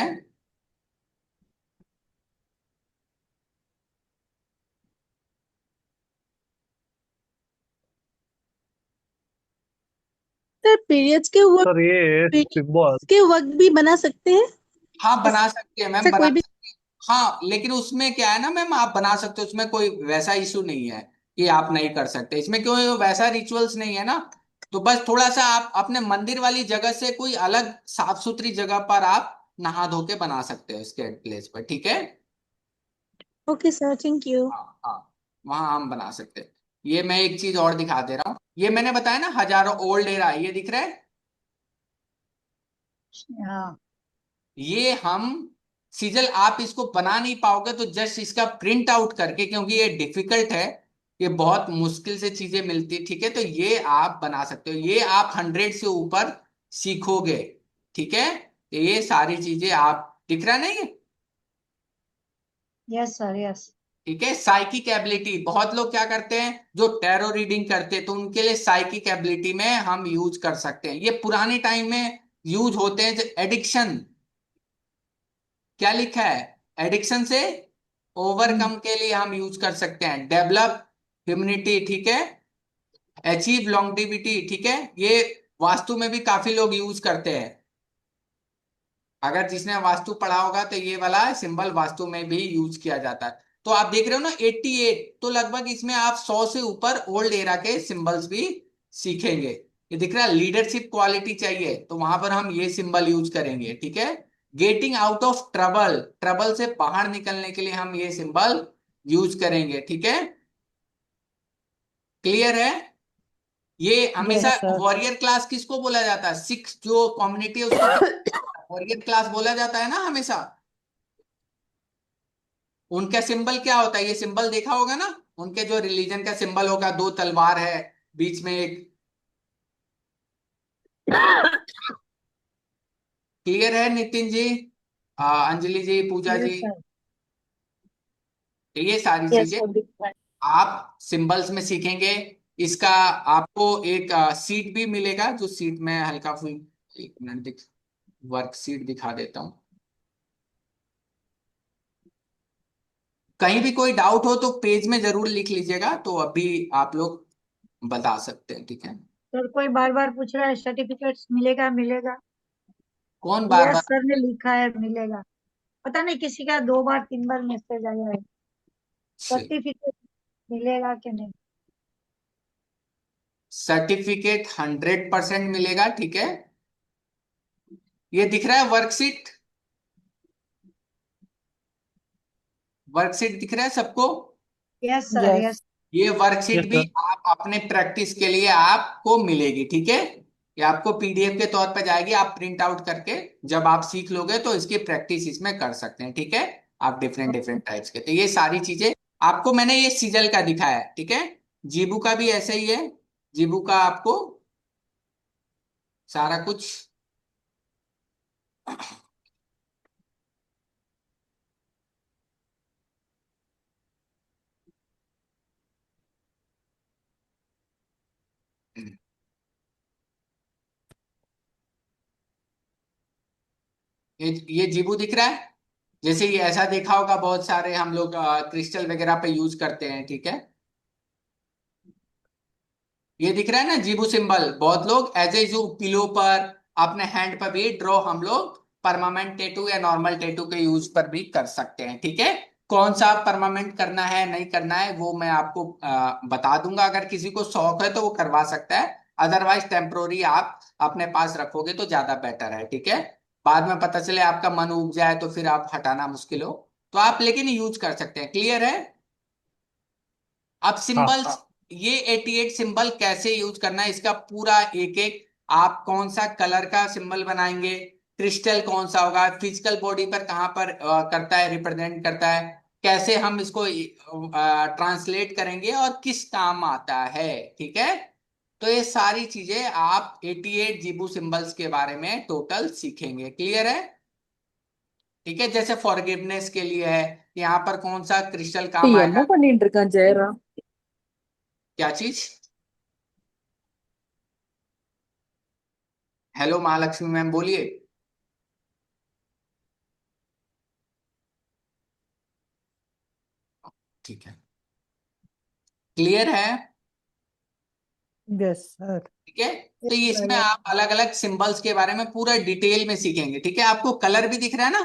सर पीरियड्स के वक्त, सर ये सिंबल। पीरियड्स के वक्त भी बना सकते हैं? हाँ बना सकते हैं मैम, ऐसा बना कोई भी? सकते हैं। हाँ, लेकिन उसमें क्या है ना मैम, आप बना सकते हो, उसमें कोई वैसा इशू नहीं है कि आप नहीं कर सकते इसमें, क्यों? वैसा रिचुअल्स नहीं है ना। तो बस थोड़ा सा आप अपने मंदिर वाली जगह से कोई अलग साफ सुथरी जगह पर आप नहा धो के बना सकते हो इसके प्लेस पर। ठीक है, ओके सर, थैंक यू। हाँ हाँ, वहां हम बना सकते हैं। ये मैं एक चीज और दिखा दे रहा हूँ, ये मैंने बताया ना हजारों ओल्ड एरा, ये दिख रहा है? हाँ। ये हम सीजल, आप इसको बना नहीं पाओगे तो जस्ट इसका प्रिंट आउट करके, क्योंकि ये डिफिकल्ट है, ये बहुत मुश्किल से चीजें मिलती। ठीक है, तो ये आप बना सकते हो, ये आप 100 से ऊपर सीखोगे। ठीक है, तो ये सारी चीजें आप, दिख रहा नहीं है? Yes sir, yes. ठीक है, साइकिक एबिलिटी, बहुत लोग क्या करते हैं जो टैरो रीडिंग करते हैं, तो उनके लिए साइकिक एबिलिटी में हम यूज कर सकते हैं। ये पुराने टाइम में यूज होते हैं। एडिक्शन, क्या लिखा है? एडिक्शन से ओवरकम के लिए हम यूज कर सकते हैं। डेवलप ह्यूमिनिटी, ठीक है, अचीव लॉन्गेविटी, ठीक है, ये वास्तु में भी काफी लोग यूज करते हैं। अगर जिसने वास्तु पढ़ा होगा तो ये वाला सिंबल वास्तु में भी यूज किया जाता है। तो आप देख रहे हो ना 88, तो लगभग इसमें आप 100 से ऊपर ओल्ड एरा के सिंबल्स भी सीखेंगे। ये दिख रहा है, लीडरशिप क्वालिटी चाहिए तो वहां पर हम ये सिंबल यूज करेंगे, ठीक है। Getting out of trouble, trouble से बाहर निकलने के लिए हम ये सिंबल यूज करेंगे, ठीक है। क्लियर है? ये हमेशा Yes, sir. वॉरियर क्लास किसको बोला जाता है? सिक्स जो कम्युनिटी है उसको वॉरियर क्लास बोला जाता है ना हमेशा। उनका सिंबल क्या होता है? ये सिंबल देखा होगा ना, उनके जो रिलीजन का सिंबल होगा, दो तलवार है, बीच में एक। क्लियर है नितिन जी, अंजलि जी, पूजा Yes, जी? sir. तो ये सारी Yes, चीजें sir. Big fan. आप सिंबल्स में सीखेंगे। इसका आपको एक सीट भी मिलेगा, जो सीट में हल्का फुल, एक मिनट वर्कशीट दिखा देता हूं। कहीं भी कोई डाउट हो तो पेज में जरूर लिख लीजिएगा, तो अभी आप लोग बता सकते हैं, ठीक है। सर कोई बार बार पूछ रहा है सर्टिफिकेट्स मिलेगा मिलेगा। कौन बार यस बार? सर ने लिखा है मिलेगा। पता नहीं किसी का 2 बार 3 बार मैसेज आया है सर्टिफिकेट मिलेगा कि नहीं। सर्टिफिकेट 100% मिलेगा, ठीक है। ये दिख रहा है वर्कशीट, वर्कशीट दिख रहा है सबको? Yes sir Yes. यस। ये यस वर्कशीट भी सर। आप अपने प्रैक्टिस के लिए आपको मिलेगी, ठीक है। ये आपको पीडीएफ के तौर पर जाएगी, आप प्रिंट आउट करके जब आप सीख लोगे तो इसकी प्रैक्टिस इसमें कर सकते हैं, ठीक है। आप डिफरेंट डिफरेंट टाइप्स के, तो ये सारी चीजें आपको मैंने ये सीजल का दिखाया है, ठीक है। जीबू का भी ऐसा ही है, जीबू का आपको सारा कुछ ये जीबू दिख रहा है। जैसे ये ऐसा देखा होगा, बहुत सारे हम लोग क्रिस्टल वगैरह पे यूज करते हैं, ठीक है। ये दिख रहा है ना जीबू सिंबल, बहुत लोग एज ए जो पिलो पर, अपने हैंड पर भी ड्रॉ हम लोग परमानेंट टेटू या नॉर्मल टेटू के यूज पर भी कर सकते हैं, ठीक है। कौन सा परमानेंट करना है नहीं करना है वो मैं आपको बता दूंगा। अगर किसी को शौक है तो वो करवा सकता है, अदरवाइज टेम्प्रोरी आप अपने पास रखोगे तो ज्यादा बेटर है, ठीक है। बाद में पता चले आपका मन उब जाए तो फिर आप हटाना मुश्किल हो, तो आप लेकिन यूज कर सकते हैं। क्लियर है? अब हाँ। सिंबल्स, ये 88 सिंबल कैसे यूज करना है, इसका पूरा एक एक, आप कौन सा कलर का सिंबल बनाएंगे, क्रिस्टल कौन सा होगा, फिजिकल बॉडी पर कहां पर करता है, रिप्रेजेंट करता है, कैसे हम इसको ट्रांसलेट करेंगे और किस काम आता है, ठीक है। तो ये सारी चीजें आप 88 जीबू सिंबल्स के बारे में टोटल सीखेंगे। क्लियर है? ठीक है, जैसे फॉरगिवनेस के लिए है, यहाँ पर कौन सा क्रिस्टल काम என்ன आएगा, பண்ணிட்டு இருக்கான் ஜெயராம் क्या चीज। हेलो महालक्ष्मी मैम, बोलिए। ठीक है, क्लियर है? Yes, sir. ठीक है, यस तो ये सर इसमें यस। आप अलग अलग सिंबल्स के बारे में पूरा डिटेल में सीखेंगे, ठीक है। आपको कलर भी दिख रहा है ना,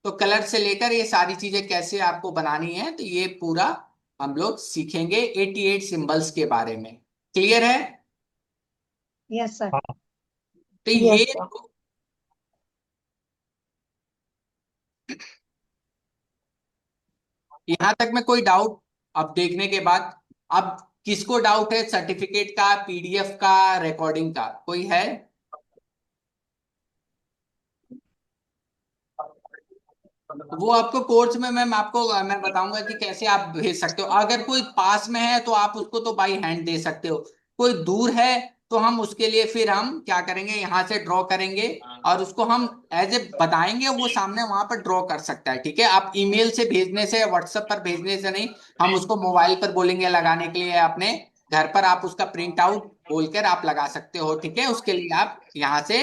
तो कलर से लेकर ये सारी चीजें कैसे आपको बनानी है, तो ये पूरा हम लोग सीखेंगे 88 सिंबल्स के बारे में। क्लियर है? Yes sir. हाँ। तो Yes, ये sir. यहां तक में कोई डाउट अब देखने के बाद? अब किसको डाउट है सर्टिफिकेट का, पीडीएफ का, रिकॉर्डिंग का, कोई है? वो आपको कोर्स में मैम आपको मैं बताऊंगा कि कैसे आप भेज सकते हो। अगर कोई पास में है तो आप उसको तो बाई हैंड दे सकते हो, कोई दूर है तो हम उसके लिए फिर हम क्या करेंगे, यहाँ से ड्रॉ करेंगे और उसको हम एज ए बताएंगे, वो सामने वहां पर ड्रॉ कर सकता है, ठीक है। आप ईमेल से भेजने से, व्हाट्सएप पर भेजने से नहीं, हम उसको मोबाइल पर बोलेंगे लगाने के लिए, अपने घर पर आप उसका प्रिंट आउट बोलकर आप लगा सकते हो, ठीक है। उसके लिए आप यहाँ से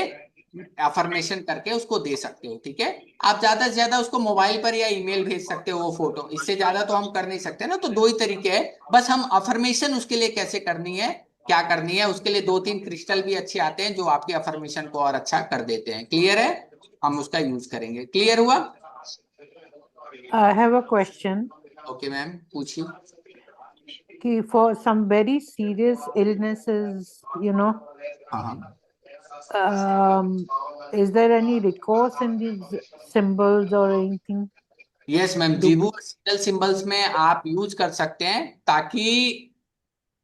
अफर्मेशन करके उसको दे सकते हो, ठीक है। आप ज्यादा से ज्यादा उसको मोबाइल पर या ईमेल भेज सकते हो वो फोटो, इससे ज्यादा तो हम कर नहीं सकते ना। तो दो ही तरीके हैं, बस हम अफर्मेशन उसके लिए कैसे करनी है, क्या करनी है, उसके लिए 2-3 क्रिस्टल भी अच्छे आते हैं जो आपकी अफर्मेशन को और अच्छा कर देते हैं। क्लियर है? हम उसका यूज करेंगे। क्लियर हुआ? I have a question okay ma'am, पूछिए। कि for some very serious illnesses, हाँ हाँ, is there any recourse in these symbols or anything? Yes ma'am, Do जीबू और सीरियल सिंबल्स में आप यूज कर सकते हैं, ताकि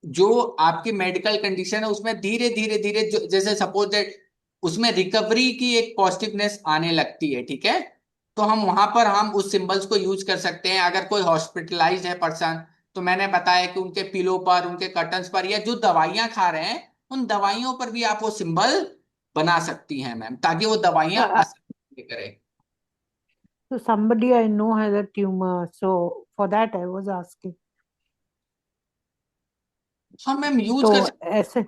जो आपकी मेडिकल कंडीशन है उसमें धीरे धीरे धीरे जैसे सपोज दैट उसमें रिकवरी की एक पॉजिटिवनेस आने लगती है, ठीक है? तो हम वहां पर हम उस सिंबल्स को यूज कर सकते हैं। अगर कोई हॉस्पिटलाइज है पर्सन, तो मैंने बताया कि उनके पिलो पर, उनके कर्टन्स पर, या जो दवाइयां खा रहे हैं उन दवाइयों पर भी आप वो सिंबल बना सकती हैं मैम, ताकि वो दवाइयां uh, असर करें। so somebody I know has a tumor, so for that I was asking. हाँ मैम, यूज तो कर सकते। ऐसे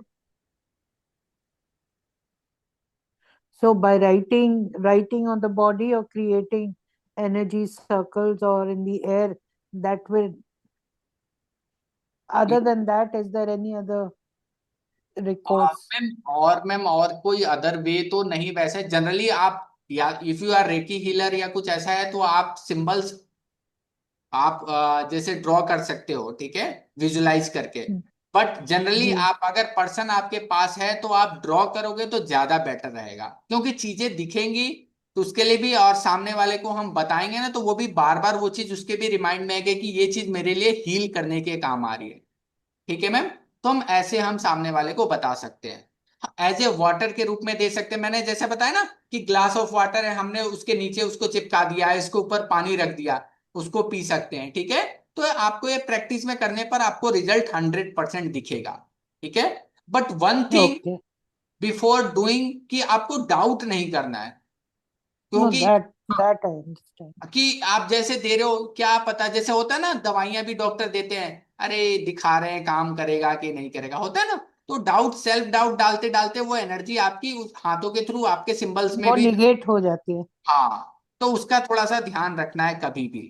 so by writing on the body or creating energy circles or in the air, that will, other than that, is there any other recourse? Ma'am और कोई other way तो नहीं, वैसे जनरली आप, या if you are reiki healer या कुछ ऐसा है, तो आप सिंबल्स आप जैसे ड्रॉ कर सकते हो, ठीक है, विजुलाइज करके। बट जनरली जी आप अगर पर्सन आपके पास है तो आप ड्रॉ करोगे तो ज्यादा बेटर रहेगा, क्योंकि चीजें दिखेंगी तो उसके लिए भी, और सामने वाले को हम बताएंगे ना तो वो भी बार बार वो चीज उसके भी रिमाइंड में आएगी कि ये चीज मेरे लिए हील करने के काम आ रही है। ठीक है मैम, तो हम ऐसे हम सामने वाले को बता सकते हैं। एज ए वाटर के रूप में दे सकते हैं, मैंने जैसे बताया ना कि ग्लास ऑफ वाटर है, हमने उसके नीचे उसको चिपका दिया है, इसके ऊपर पानी रख दिया, उसको पी सकते हैं, ठीक है? तो आपको ये प्रैक्टिस में करने पर आपको रिजल्ट 100% दिखेगा, ठीक है? But one thing okay, before doing, कि आपको डाउट नहीं करना है, no, क्योंकि that I understand. कि आप जैसे दे रहे हो, क्या पता, जैसे होता है ना दवाइयां भी डॉक्टर देते हैं, अरे दिखा रहे हैं काम करेगा कि नहीं करेगा, होता है ना। तो डाउट, सेल्फ डाउट डालते डालते वो एनर्जी आपकी उस हाथों के थ्रू आपके सिंबल्स में वो भी। निगेट हो जाती है। हाँ, तो उसका थोड़ा सा ध्यान रखना है कभी भी।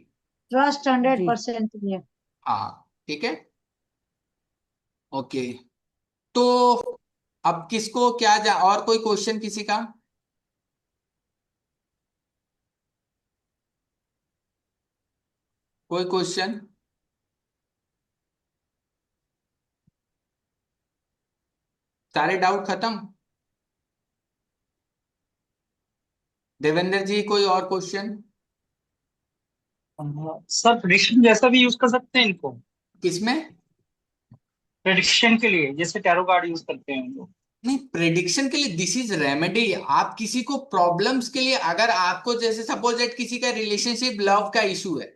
ट्रस्ट जी 100% है। हाँ, ठीक है, ओके। तो अब किसको क्या और कोई क्वेश्चन किसी का? कोई क्वेश्चन? सारे डाउट खत्म? देवेंद्र जी, कोई और क्वेश्चन? सर प्रिडिक्शन जैसा भी यूज कर सकते हैं इनको, किसमें? प्रिडिक्शन के लिए जैसे टैरो कार्ड यूज करते हैं हम लोग। नहीं, प्रेडिक्शन के लिए दिस इज रेमेडी। आप किसी को प्रॉब्लम्स के लिए, अगर आपको जैसे सपोज दैट किसी का रिलेशनशिप लव का इशू है,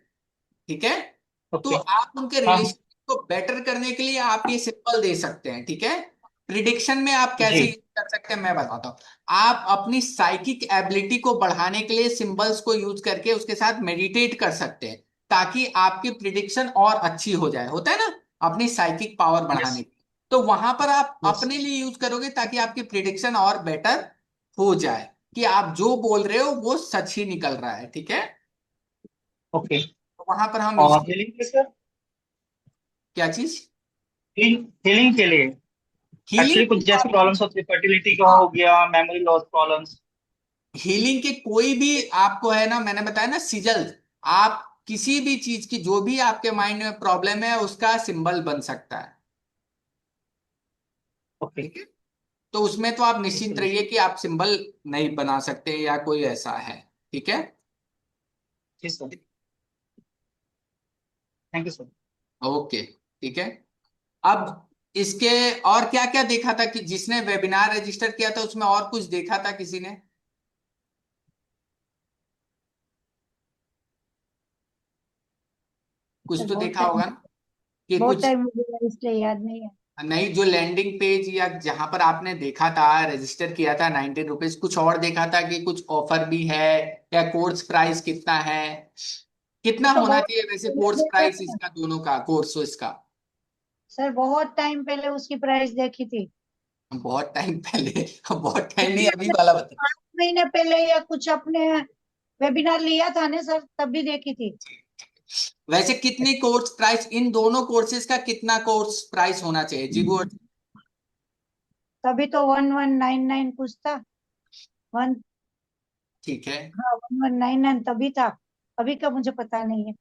ठीक है, तो ओके। आप उनके हाँ रिलेशनशिप को बेटर करने के लिए आप ये सिंपल दे सकते हैं, ठीक है? प्रिडिक्शन में आप कैसे जी। यूज कर सकते हैं मैं बताता हूँ। आप अपनी साइकिक एबिलिटी को बढ़ाने के लिए सिंबल्स को यूज करके उसके साथ मेडिटेट कर सकते हैं, ताकि आपकी प्रिडिक्शन और अच्छी हो जाए, होता है ना, अपनी साइकिक पावर यस। बढ़ाने की। तो वहां पर आप यस। अपने लिए यूज करोगे ताकि आपकी प्रिडिक्शन और बेटर हो जाए, कि आप जो बोल रहे हो वो सच ही निकल रहा है, ठीक है? ओके। तो वहां पर हम और यूज, हीलिंग के सर, क्या चीज? हीलिंग के लिए हीलिंग? एक्चुअली कुछ जैसे प्रॉब्लम्स होती है, फर्टिलिटी का हो गया, मेमोरी लॉस प्रॉब्लम्स। हीलिंग के कोई भी आपको है ना, मैंने बताया ना सिजल, आप किसी भी चीज की जो भी आपके माइंड में प्रॉब्लम है उसका सिंबल बन सकता है, ओके। ठीक है? तो उसमें तो आप निश्चिंत रहिए कि आप सिंबल नहीं बना सकते या कोई ऐसा है, ठीक है? जी sir, thank you sir. Okay, ठीक है। अब इसके और क्या क्या देखा था, कि जिसने वेबिनार रजिस्टर किया था उसमें और कुछ देखा था किसी ने? कुछ सर तो देखा होगा ना, कि बहुत कुछ टाइम हो गया इसलिए याद नहीं है। नहीं, जो लैंडिंग पेज या जहां पर आपने देखा था, रजिस्टर किया था 19 रुपीज, कुछ और देखा था कि कुछ ऑफर भी है, या कोर्स प्राइस कितना है, कितना वो तो होना बहुत चाहिए वैसे पहले कोर्स देखा प्राइस था इसका, दोनों का कोर्स इसका? सर, बहुत टाइम पहले उसकी प्राइस देखी थी। बहुत टाइम पहले? बहुत टाइम नहीं, अभी अभी हमने वाला बता। 5 महीने पहले या कुछ अपने वेबिनार लिया था ना सर, तभी देखी थी। वैसे कितनी कोर्स प्राइस, इन दोनों कोर्सेज का कितना कोर्स प्राइस होना चाहिए जीबू और? तभी तो 1199 कुछ था। वन ठीक है। हाँ 1199 तभी था, अभी का मुझे पता नहीं है।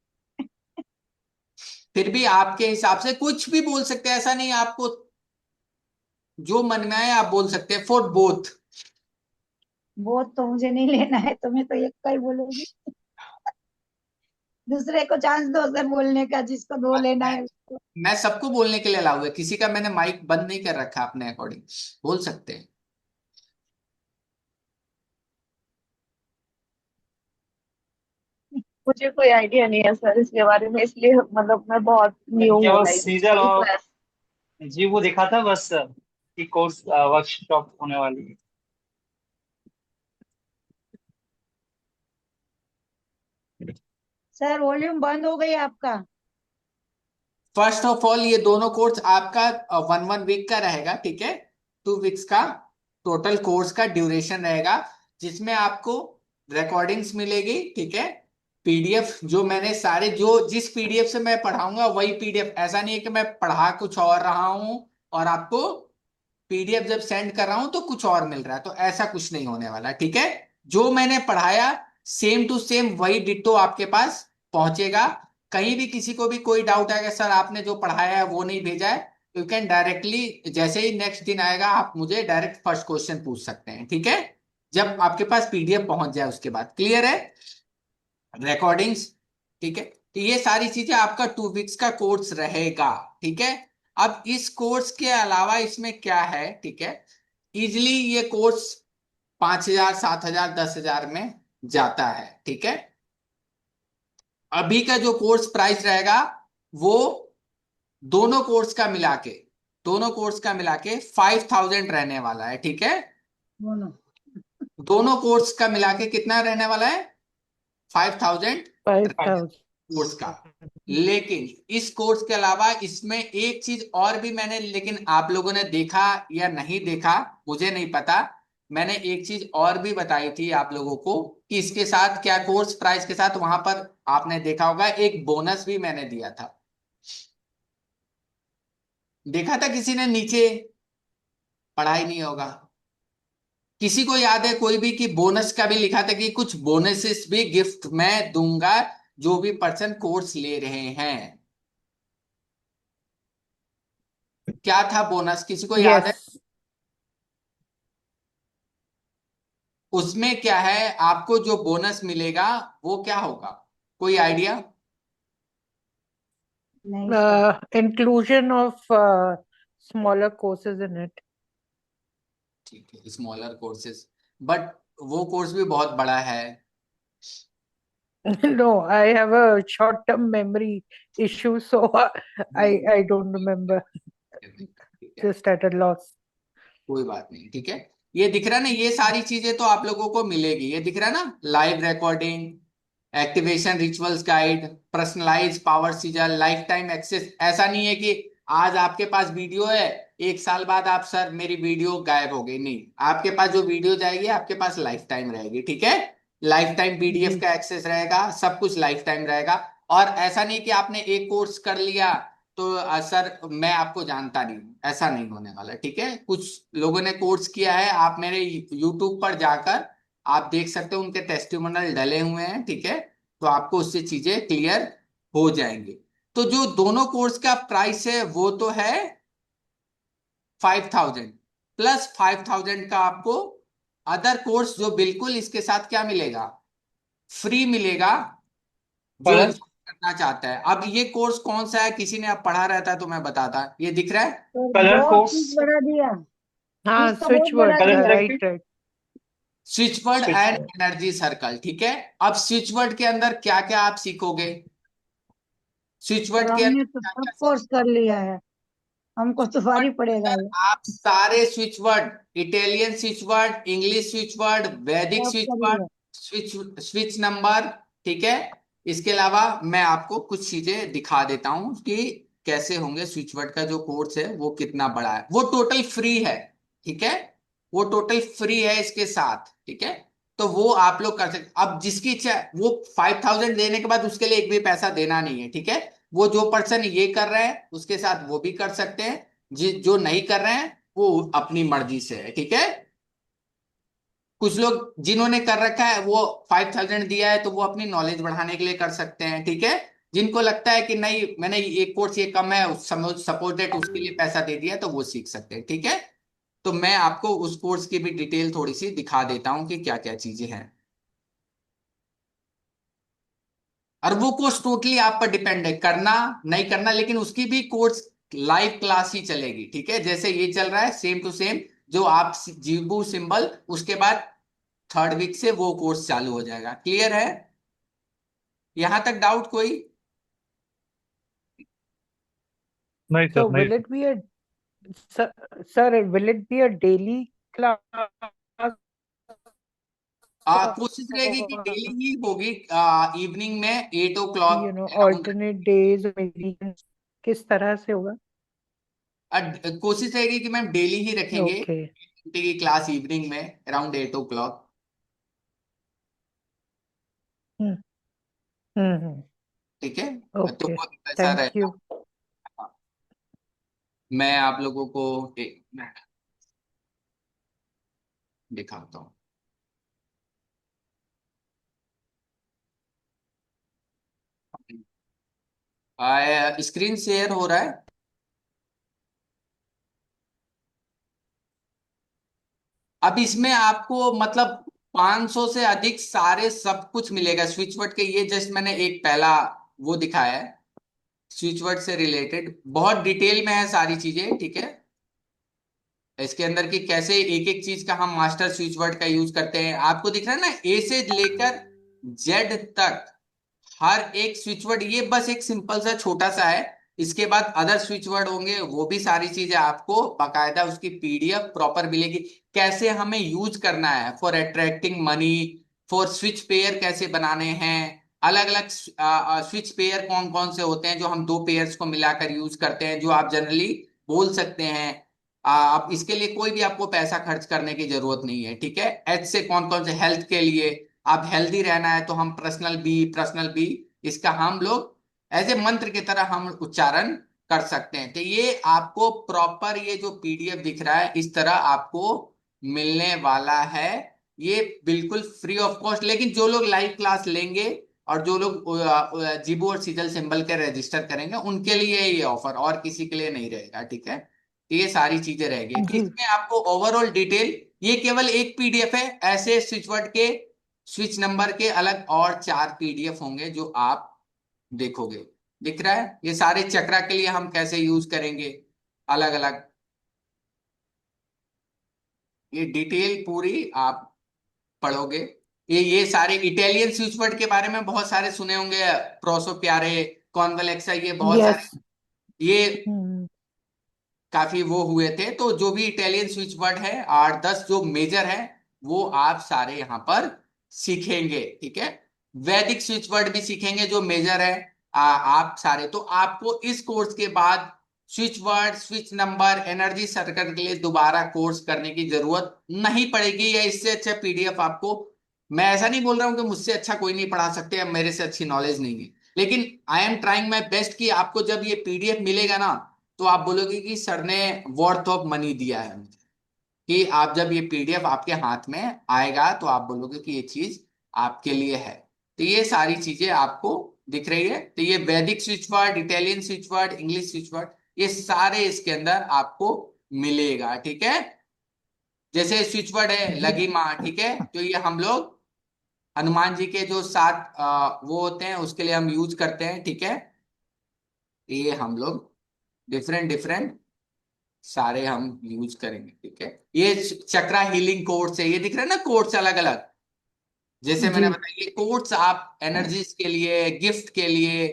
फिर भी आपके हिसाब से कुछ भी बोल सकते हैं, ऐसा नहीं, आपको जो मन में आए आप बोल सकते हैं, फॉर बोथ। वो तो मुझे नहीं लेना है, तो मैं तो एक का ही बोलूंगी। दूसरे को चांस दो सर बोलने का, जिसको दो लेना मैं है उसको। मैं सबको बोलने के लिए अलाउ है, किसी का मैंने माइक बंद नहीं कर रखा, अपने अकॉर्डिंग बोल सकते हैं। मुझे कोई आइडिया नहीं है सर इसके बारे में, इसलिए मतलब मैं बहुत न्यू क्या हूँ वो लाइक सीजन इस और वजह जी वो देखा था बस कि कोर्स वर्कशॉप होने वाली है। सर वॉल्यूम बंद हो गई आपका। फर्स्ट ऑफ ऑल ये दोनों कोर्स आपका 1 वीक का रहेगा, ठीक है। 2 वीक्स का टोटल कोर्स का ड्यूरेशन रहेगा, जिसमें आपको रिकॉर्डिंग्स मिलेगी, ठीक है। पीडीएफ जो मैंने सारे, जो जिस पीडीएफ से मैं पढ़ाऊंगा वही पीडीएफ, ऐसा नहीं है कि मैं पढ़ा कुछ और रहा हूं और आपको पीडीएफ जब सेंड कर रहा हूं तो कुछ और मिल रहा है, तो ऐसा कुछ नहीं होने वाला, ठीक है। जो मैंने पढ़ाया सेम टू सेम वही डिट्टो आपके पास पहुंचेगा। कहीं भी किसी को भी कोई डाउट आएगा, सर आपने जो पढ़ाया है वो नहीं भेजा है, यू कैन डायरेक्टली, जैसे ही नेक्स्ट दिन आएगा आप मुझे डायरेक्ट फर्स्ट क्वेश्चन पूछ सकते हैं, ठीक है। जब आपके पास पीडीएफ पहुंच जाए उसके बाद, क्लियर है, रिकॉर्डिंग्स, ठीक है। तो ये सारी चीजें आपका 2 वीक्स का कोर्स रहेगा, ठीक है। अब इस कोर्स के अलावा इसमें क्या है, ठीक है, इजिली ये कोर्स 5,000, 7,000, 10,000 में जाता है, ठीक है। अभी का जो कोर्स प्राइस रहेगा वो दोनों कोर्स का मिला के, दोनों कोर्स का मिला के 5,000 रहने वाला है, ठीक है। बोलो। दोनों कोर्स का मिला के कितना रहने वाला है, 5,000 5,000. कोर्स का। लेकिन इस कोर्स के अलावा इसमें एक चीज और भी मैंने, लेकिन आप लोगों ने देखा या नहीं देखा मुझे नहीं पता, मैंने एक चीज और भी बताई थी आप लोगों को कि इसके साथ क्या, कोर्स प्राइस के साथ वहां पर आपने देखा होगा एक बोनस भी मैंने दिया था, देखा था किसी ने नीचे, पढ़ा ही नहीं होगा। किसी को याद है कोई भी कि बोनस का भी लिखा था कि कुछ बोनसेस भी गिफ्ट मैं दूंगा जो भी पर्सन कोर्स ले रहे हैं। क्या था बोनस, किसी को याद है? Yes. उसमें क्या है, आपको जो बोनस मिलेगा वो क्या होगा, कोई आइडिया? नहीं sir. Inclusion of smaller courses in it. ठीक है, स्मॉलर कोर्सेज, बट वो कोर्स भी बहुत बड़ा है। No, I have a short-term memory issue, so I don't remember. ठीक है, Just at a loss. कोई बात नहीं, ठीक है। ये दिख रहा ना, ये सारी चीजें तो आप लोगों को मिलेगी, ये दिख रहा ना, live recording, activation rituals guide, personalise power sigil, life time access. ऐसा नहीं है कि आज आपके पास वीडियो है, 1 साल बाद आप, सर मेरी वीडियो गायब हो गई, नहीं, आपके पास जो वीडियो जाएगी आपके पास लाइफ टाइम रहेगी, ठीक है। लाइफ टाइम पीडीएफ का एक्सेस रहेगा, सब कुछ लाइफ टाइम रहेगा। और ऐसा नहीं कि आपने एक कोर्स कर लिया तो सर मैं आपको जानता नहीं हूं, ऐसा नहीं होने वाला, ठीक है। कुछ लोगों ने कोर्स किया है, आप मेरे यूट्यूब पर जाकर आप देख सकते हो, उनके टेस्टिमोनियल डले हुए हैं, ठीक है। तो आपको उससे चीजें क्लियर हो जाएंगी। तो जो दोनों कोर्स का प्राइस है वो तो है 5,000, प्लस 5,000 का आपको अदर कोर्स जो बिल्कुल इसके साथ क्या मिलेगा, फ्री मिलेगा, जो कलर इंसान करना चाहता है। अब ये कोर्स कौन सा है, किसी ने अब पढ़ा रहता तो मैं बताता, ये दिख रहा है, तो कलर बहुत कोर्स, चीज बढ़ा दिया, हाँ, चीज तो switch बहुत बढ़ा word. कलर दिया। Therapy, Right. Switch word switch and energy circle, ठीक है। अब स्विचवर्ड के अंदर क्या क्या आप सीखोगे, सर स्विचवर्ड के हमने अंदर तो क्या सब क्या कोर्स कर लिया है, हमको तो भारी पड़ेगा सीखोगे? ये। आप सारे switch word, Italian switch word, English switch word, वैदिक सब कर स्विचवर्ड, लिया। स्विच स्विच नंबर, ठीक है। इसके अलावा मैं आपको कुछ चीजें दिखा देता हूं कि कैसे होंगे, स्विचवर्ड का जो कोर्स है वो कितना बड़ा है, वो टोटल फ्री है, ठीक है। वो टोटल फ्री है इसके साथ, ठीक है। तो वो आप लोग कर सकते, अब जिसकी इच्छा है, वो 5,000 देने के बाद उसके लिए एक भी पैसा देना नहीं है, ठीक है। वो जो पर्सन ये कर रहे हैं उसके साथ वो भी कर सकते हैं, जो नहीं कर रहे हैं वो अपनी मर्जी से है, ठीक है। कुछ लोग जिन्होंने कर रखा है वो 5000 दिया है तो वो अपनी नॉलेज बढ़ाने के लिए कर सकते हैं, ठीक है। जिनको लगता है कि नहीं मैंने एक कोर्स ये कम है सपोज दैट उसके लिए पैसा दे दिया तो वो सीख सकते हैं, ठीक है। तो मैं आपको उस कोर्स की भी डिटेल थोड़ी सी दिखा देता हूं कि क्या क्या चीजें हैं। और वो कोर्स टोटली आप पर डिपेंड है, करना नहीं करना, लेकिन उसकी भी कोर्स लाइव क्लास ही चलेगी, ठीक है। जैसे ये चल रहा है सेम टू सेम जो आप जीबू सिंबल, उसके बाद 3rd वीक से वो कोर्स चालू हो जाएगा। क्लियर है? यहां तक डाउट कोई? नहीं So सर, नहीं will sir. it be a sir, will it be a daily class कोशिश रहेगी कि or डेली ही होगी, इवनिंग में 8 o'clock around. alternate days or weekends? किस तरह से होगा? कोशिश रहेगी कि मैम डेली ही रखेंगे, Okay. घंटे की क्लास इवनिंग में अराउंड 8 o'clock। Hmm. Hmm. ठीक है, तो Okay. वो ऐसा Thank रहेगा। you. मैं आप लोगों को एक मिनट दिखाता हूँ। स्क्रीन शेयर हो रहा है? अब इसमें आपको मतलब 500 से अधिक सारे सब कुछ मिलेगा स्विच वर्ड के। ये जस्ट मैंने एक पहला वो दिखाया है स्विच वर्ड से रिलेटेड, बहुत डिटेल में है सारी चीजें, ठीक है। इसके अंदर की कैसे एक एक चीज का हम मास्टर स्विच वर्ड का यूज करते हैं, आपको दिख रहा है ना, ए से लेकर जेड तक हर एक स्विच वर्ड, ये बस एक सिंपल सा छोटा सा है। इसके बाद अदर स्विच वर्ड होंगे, वो भी सारी चीजें आपको बाकायदा उसकी पीडीएफ प्रॉपर मिलेगी। कैसे हमें यूज करना है for attracting money, for switch pair कैसे बनाने हैं, अलग अलग स्विच पेयर कौन कौन से होते हैं जो हम दो पेयर्स को मिलाकर यूज करते हैं, जो आप जनरली बोल सकते हैं। आप इसके लिए कोई भी आपको पैसा खर्च करने की जरूरत नहीं है, ठीक है। एच से कौन कौन से, हेल्थ के लिए आप हेल्दी रहना है तो हम पर्सनल बी इसका हम लोग एज ए मंत्र की तरह हम उच्चारण कर सकते हैं। तो ये आपको प्रॉपर ये जो पीडीएफ दिख रहा है इस तरह आपको मिलने वाला है, ये बिल्कुल फ्री ऑफ कॉस्ट। लेकिन जो लोग लाइव क्लास लेंगे और जो लोग जीबू और सीजल सिंबल के रजिस्टर करेंगे उनके लिए ये ऑफर, और किसी के लिए नहीं रहेगा, ठीक है। तो ये सारी चीजें रहेगी जी. इसमें आपको ओवरऑल डिटेल। ये केवल एक पीडीएफ है, ऐसे स्विच वर्ड के स्विच नंबर के अलग और 4 पीडीएफ होंगे जो आप देखोगे। दिख रहा है ये सारे चक्रा के लिए हम कैसे यूज करेंगे अलग अलग, ये डिटेल पूरी आप पढ़ोगे। ये सारे इटालियन स्विच वर्ड के बारे में बहुत सारे सुने होंगे, प्रोसो प्यारे, कॉन्वलेक्सा, ये बहुत सारे, Yes. ये Hmm. काफी वो हुए थे। तो जो भी इटालियन स्विच वर्ड है 8-10 जो मेजर है वो आप सारे यहाँ पर सीखेंगे, ठीक है। वैदिक स्विच वर्ड भी सीखेंगे जो मेजर है, आप सारे। तो आपको इस कोर्स के बाद switch word, switch number, energy circle के लिए दोबारा कोर्स करने की जरूरत नहीं पड़ेगी, या इससे अच्छा पीडीएफ आपको, मैं ऐसा नहीं बोल रहा हूं कि मुझसे अच्छा कोई नहीं पढ़ा सकते या मेरे से अच्छी नॉलेज नहीं है, लेकिन I am trying my best कि आपको जब ये पीडीएफ मिलेगा ना तो आप बोलोगे कि सर ने वर्थ ऑफ मनी दिया है मुझे। कि आप जब ये पीडीएफ आपके हाथ में आएगा तो आप बोलोगे कि ये चीज आपके लिए है। तो ये सारी चीजें आपको दिख रही है। तो ये वैदिक switch word, Italian switch word, English switch word, ये सारे इसके अंदर आपको मिलेगा, ठीक है। जैसे स्विच वर्ड है जी. लगी माँ, ठीक है, तो ये हम लोग हनुमान जी के जो 7 वो होते हैं उसके लिए हम यूज करते हैं, ठीक है। ये हम लोग डिफरेंट डिफरेंट सारे हम यूज करेंगे, ठीक है। ये चक्रा हीलिंग कोड्स है, ये दिख रहा है ना कोड्स अलग अलग, जैसे मैंने जी. बताया ये कोड्स आप एनर्जीज के लिए, गिफ्ट के लिए,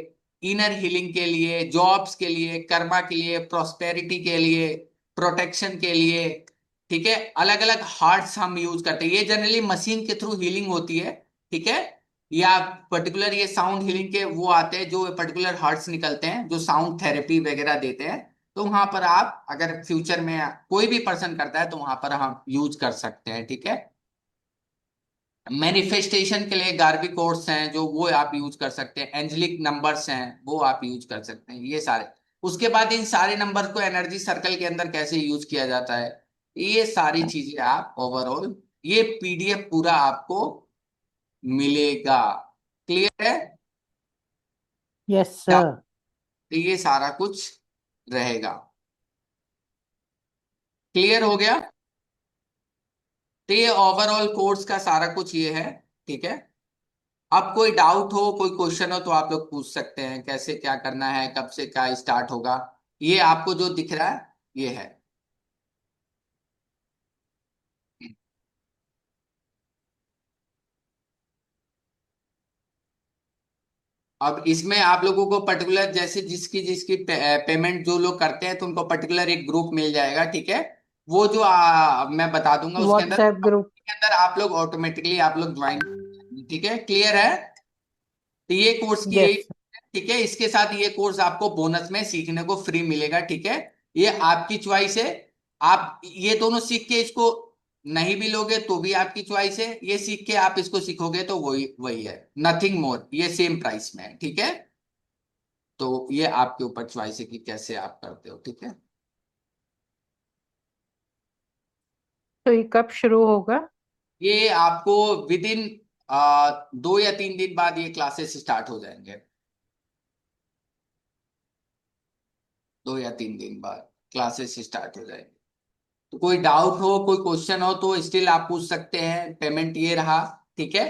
इनर हीलिंग के लिए, जॉब्स के लिए, कर्मा के लिए, प्रोस्पेरिटी के लिए, प्रोटेक्शन के लिए, ठीक है। अलग अलग हार्ट्स हम यूज करते हैं, ये जनरली मशीन के थ्रू हीलिंग होती है, ठीक है। या पर्टिकुलर ये साउंड हीलिंग के वो आते हैं जो पर्टिकुलर हार्ट्स निकलते हैं जो साउंड थेरेपी वगैरह देते हैं। तो वहां पर आप अगर फ्यूचर में कोई भी पर्सन करता है तो वहां पर हम यूज कर सकते हैं, ठीक है। मैनिफेस्टेशन के लिए गार्बी कोड्स हैं जो वो आप यूज कर सकते हैं, एंजलिक नंबर्स हैं वो आप यूज कर सकते हैं, ये सारे। उसके बाद इन सारे नंबर्स को एनर्जी सर्कल के अंदर कैसे यूज किया जाता है, ये सारी चीजें आप ओवरऑल ये पीडीएफ पूरा आपको मिलेगा। क्लियर है? Yes, क्या? sir. तो ये सारा कुछ रहेगा। क्लियर हो गया? तो ये ओवरऑल कोर्स का सारा कुछ ये है। ठीक है। अब कोई डाउट हो, कोई क्वेश्चन हो तो आप लोग पूछ सकते हैं, कैसे क्या करना है, कब से क्या स्टार्ट होगा। ये आपको जो दिख रहा है ये है। अब इसमें आप लोगों को पर्टिकुलर जैसे जिसकी जिसकी पेमेंट जो लोग करते हैं तो उनको पर्टिकुलर एक ग्रुप मिल जाएगा। ठीक है। वो जो मैं बता दूंगा उसके अंदर, WhatsApp group. के अंदर आप लोग ऑटोमेटिकली आप लोग ज्वाइन। ठीक है। क्लियर है? तो ये कोर्स की यही। Yes. ठीक है। इसके साथ ये कोर्स आपको बोनस में सीखने को फ्री मिलेगा। ठीक है। ये आपकी चॉइस है। आप ये दोनों सीख के इसको नहीं भी लोगे तो भी आपकी चॉइस है। ये सीख के आप इसको सीखोगे तो वही वही है, नथिंग मोर। ये सेम प्राइस में है। ठीक है। तो ये आपके ऊपर चॉइस है कि कैसे आप करते हो। ठीक है। तो ये कब शुरू होगा? ये आपको विद इन 2 या 3 दिन बाद ये क्लासेस स्टार्ट हो जाएंगे। 2 या 3 दिन बाद क्लासेस स्टार्ट हो जाएंगे। तो कोई डाउट हो, कोई क्वेश्चन हो तो स्टिल आप पूछ सकते हैं। पेमेंट ये रहा। ठीक है।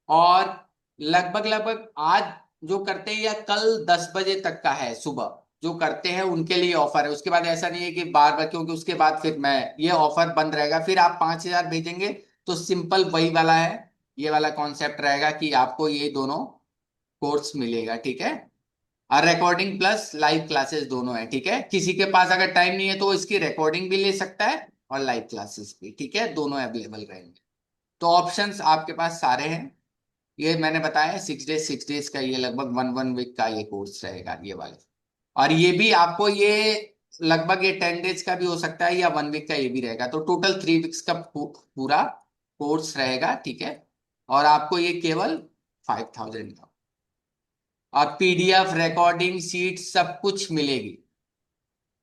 और लगभग लगभग आज जो करते हैं या कल 10 बजे तक का है सुबह, जो करते हैं उनके लिए ऑफर है। उसके बाद ऐसा नहीं है कि बार बार, क्योंकि उसके बाद फिर मैं ये ऑफर बंद रहेगा। फिर आप 5,000 भेजेंगे तो सिंपल वही वाला है, ये वाला कॉन्सेप्ट रहेगा कि आपको ये दोनों कोर्स मिलेगा। ठीक है। और रिकॉर्डिंग प्लस लाइव क्लासेस दोनों है। ठीक है। किसी के पास अगर टाइम नहीं है तो वो इसकी रिकॉर्डिंग भी ले सकता है और लाइव क्लासेस भी। ठीक है। दोनों अवेलेबल रहेंगे। तो ऑप्शंस आपके पास सारे हैं। ये मैंने बताया 6 डेज, 6 डेज का ये लगभग वन वन वीक का ये कोर्स रहेगा ये वाला। और ये भी आपको ये लगभग ये 10 डेज का भी हो सकता है या 1 वीक का ये भी रहेगा। तो टोटल 3 वीक्स का पूरा कोर्स रहेगा। ठीक है। और आपको ये केवल 5,000 का, और पीडीएफ रिकॉर्डिंग सीट सब कुछ मिलेगी।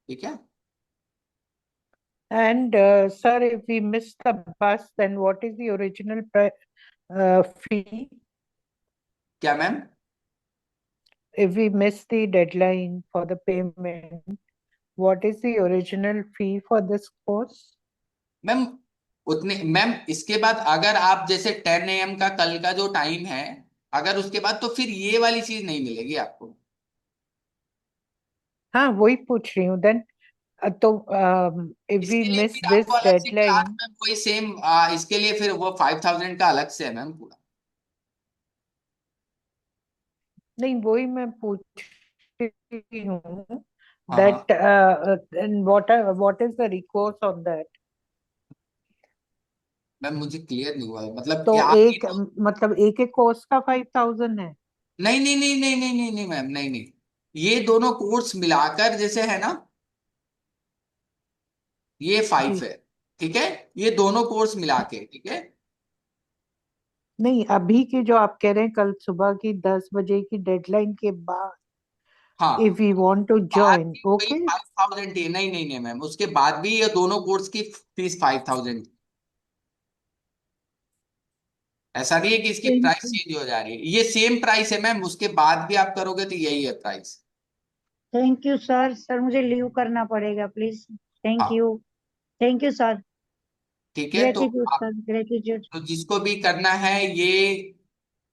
ठीक है। And sir, if we miss the bus, then what is the original fee? क्या ma'am? If we miss the deadline for the payment, what is the original fee for this course? Ma'am उतने ma'am इसके बाद अगर आप जैसे 10 AM का कल का जो टाइम है, अगर उसके बाद तो फिर ये वाली चीज नहीं मिलेगी आपको। हाँ, वही पूछ रही हूँ। Then तो if we इसके लिए miss फिर this आपको अलग से क्लास deadline, में कोई सेम, इसके लिए फिर वो 5,000 का अलग से है मैम पूरा। नहीं वही मैं पूछ रही हूँ हाँ हाँ that then what is the recourse on that? Ma'am मुझे क्लियर नहीं हुआ है। मतलब तो कि आप एक मतलब एक एक कोर्स का 5,000 है? नहीं नहीं नहीं नहीं नहीं नहीं नहीं मैम, नहीं नहीं। ये दोनों कोर्स मिलाकर जैसे है ना, ये 5 जी है। ठीक है। ये दोनों कोर्स मिला के। ठीक है। नहीं, अभी की जो आप कह रहे हैं कल सुबह की 10 बजे की डेडलाइन के बाद हाँ। if we want to बाद join, भी वही okay? 5,000 ही, नहीं नहीं नहीं मैम, उसके बाद भी ये दोनों कोर्स की फीस 5,000। ऐसा नहीं है कि इसकी थैंक प्राइस चेंज हो जा रही है, ये सेम प्राइस है मैम। उसके बाद भी आप करोगे तो यही है प्राइस। You sir. सर मुझे लीव करना पड़ेगा प्लीज। हाँ। Thank you sir. ठीक है। तो ग्रेटिट्यूड आप, सर, ग्रेटिट्यूड। तो जिसको भी करना है ये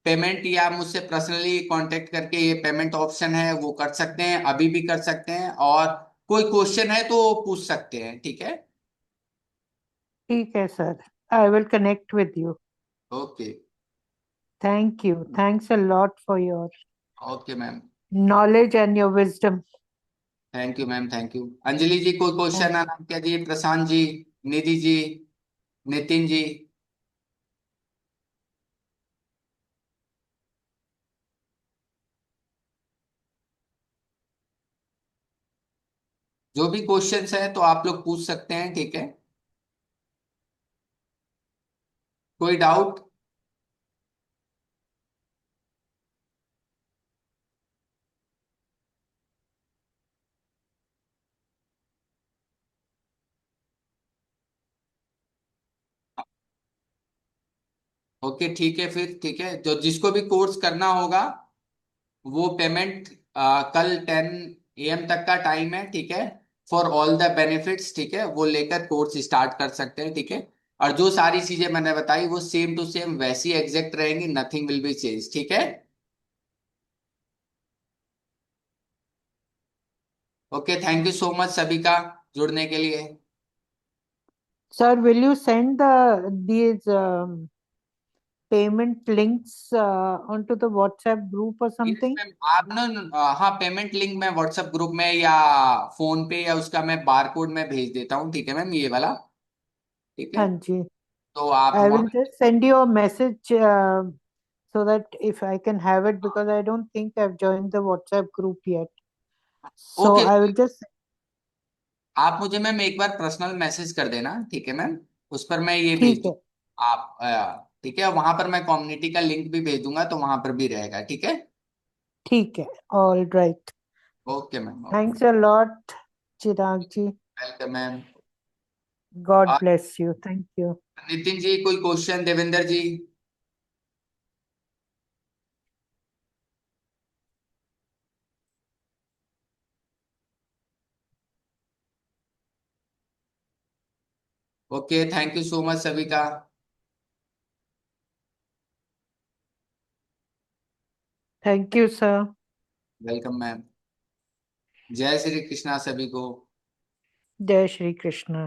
पेमेंट, या मुझसे पर्सनली कांटेक्ट करके ये पेमेंट ऑप्शन है वो कर सकते हैं, अभी भी कर सकते हैं। और कोई क्वेश्चन है तो पूछ सकते हैं। ठीक है। ठीक है sir, I will connect with you. Okay. Thank you. Thanks a lot for your okay ma'am. knowledge and your wisdom. Thank you ma'am, thank you. Anjali ji कोई क्वेश्चन Thank है नाम क्या जी? प्रशांत जी, निधि जी, नितिन जी? जो भी क्वेश्चंस है तो आप लोग पूछ सकते हैं। ठीक है। कोई डाउट? ओके ठीक है, फिर ठीक है, जो जिसको भी कोर्स करना होगा वो पेमेंट कल 10 AM तक का टाइम है, ठीक है, फॉर ऑल द बेनिफिट्स, ठीक है, वो लेकर कोर्स स्टार्ट कर सकते हैं, ठीक है। और जो सारी चीजें मैंने बताई वो सेम टू सेम वैसी एग्जैक्ट रहेंगी, नथिंग विल बी चेंज, ठीक है। Okay, thank you so much सभी का जुड़ने के लिए। Sir, will you send these payment links onto the WhatsApp group or yes something? Ma'am, आप ना हाँ, पेमेंट लिंक मैं व्हाट्सएप ग्रुप में या फोन पे या उसका मैं बारकोड में भेज देता हूँ, ठीक है मैम, ये वाला, ठीक है। Hanji. तो आप I will वहाँ, just send you a message so that if I can have it, because I don't think I've joined the WhatsApp group yet. So okay, I will just, आप मुझे ma'am एक बार personal message कर देना, ठीक है ma'am, उस पर मैं ये भेज ठीक दूँ। है, आप ठीक है, वहां पर मैं कम्युनिटी का लिंक भी भेज दूंगा, तो वहां पर भी रहेगा, ठीक है। ठीक है, all right. Okay ma'am, Thanks a lot, Chirag ji. Welcome ma'am. God bless you. Thank you. Nitin ji कोई question, Devendra ji? Okay, thank you so much सभी का। Thank you, sir. Welcome ma'am. जय श्री कृष्णा सभी को। Jai Shri Krishna.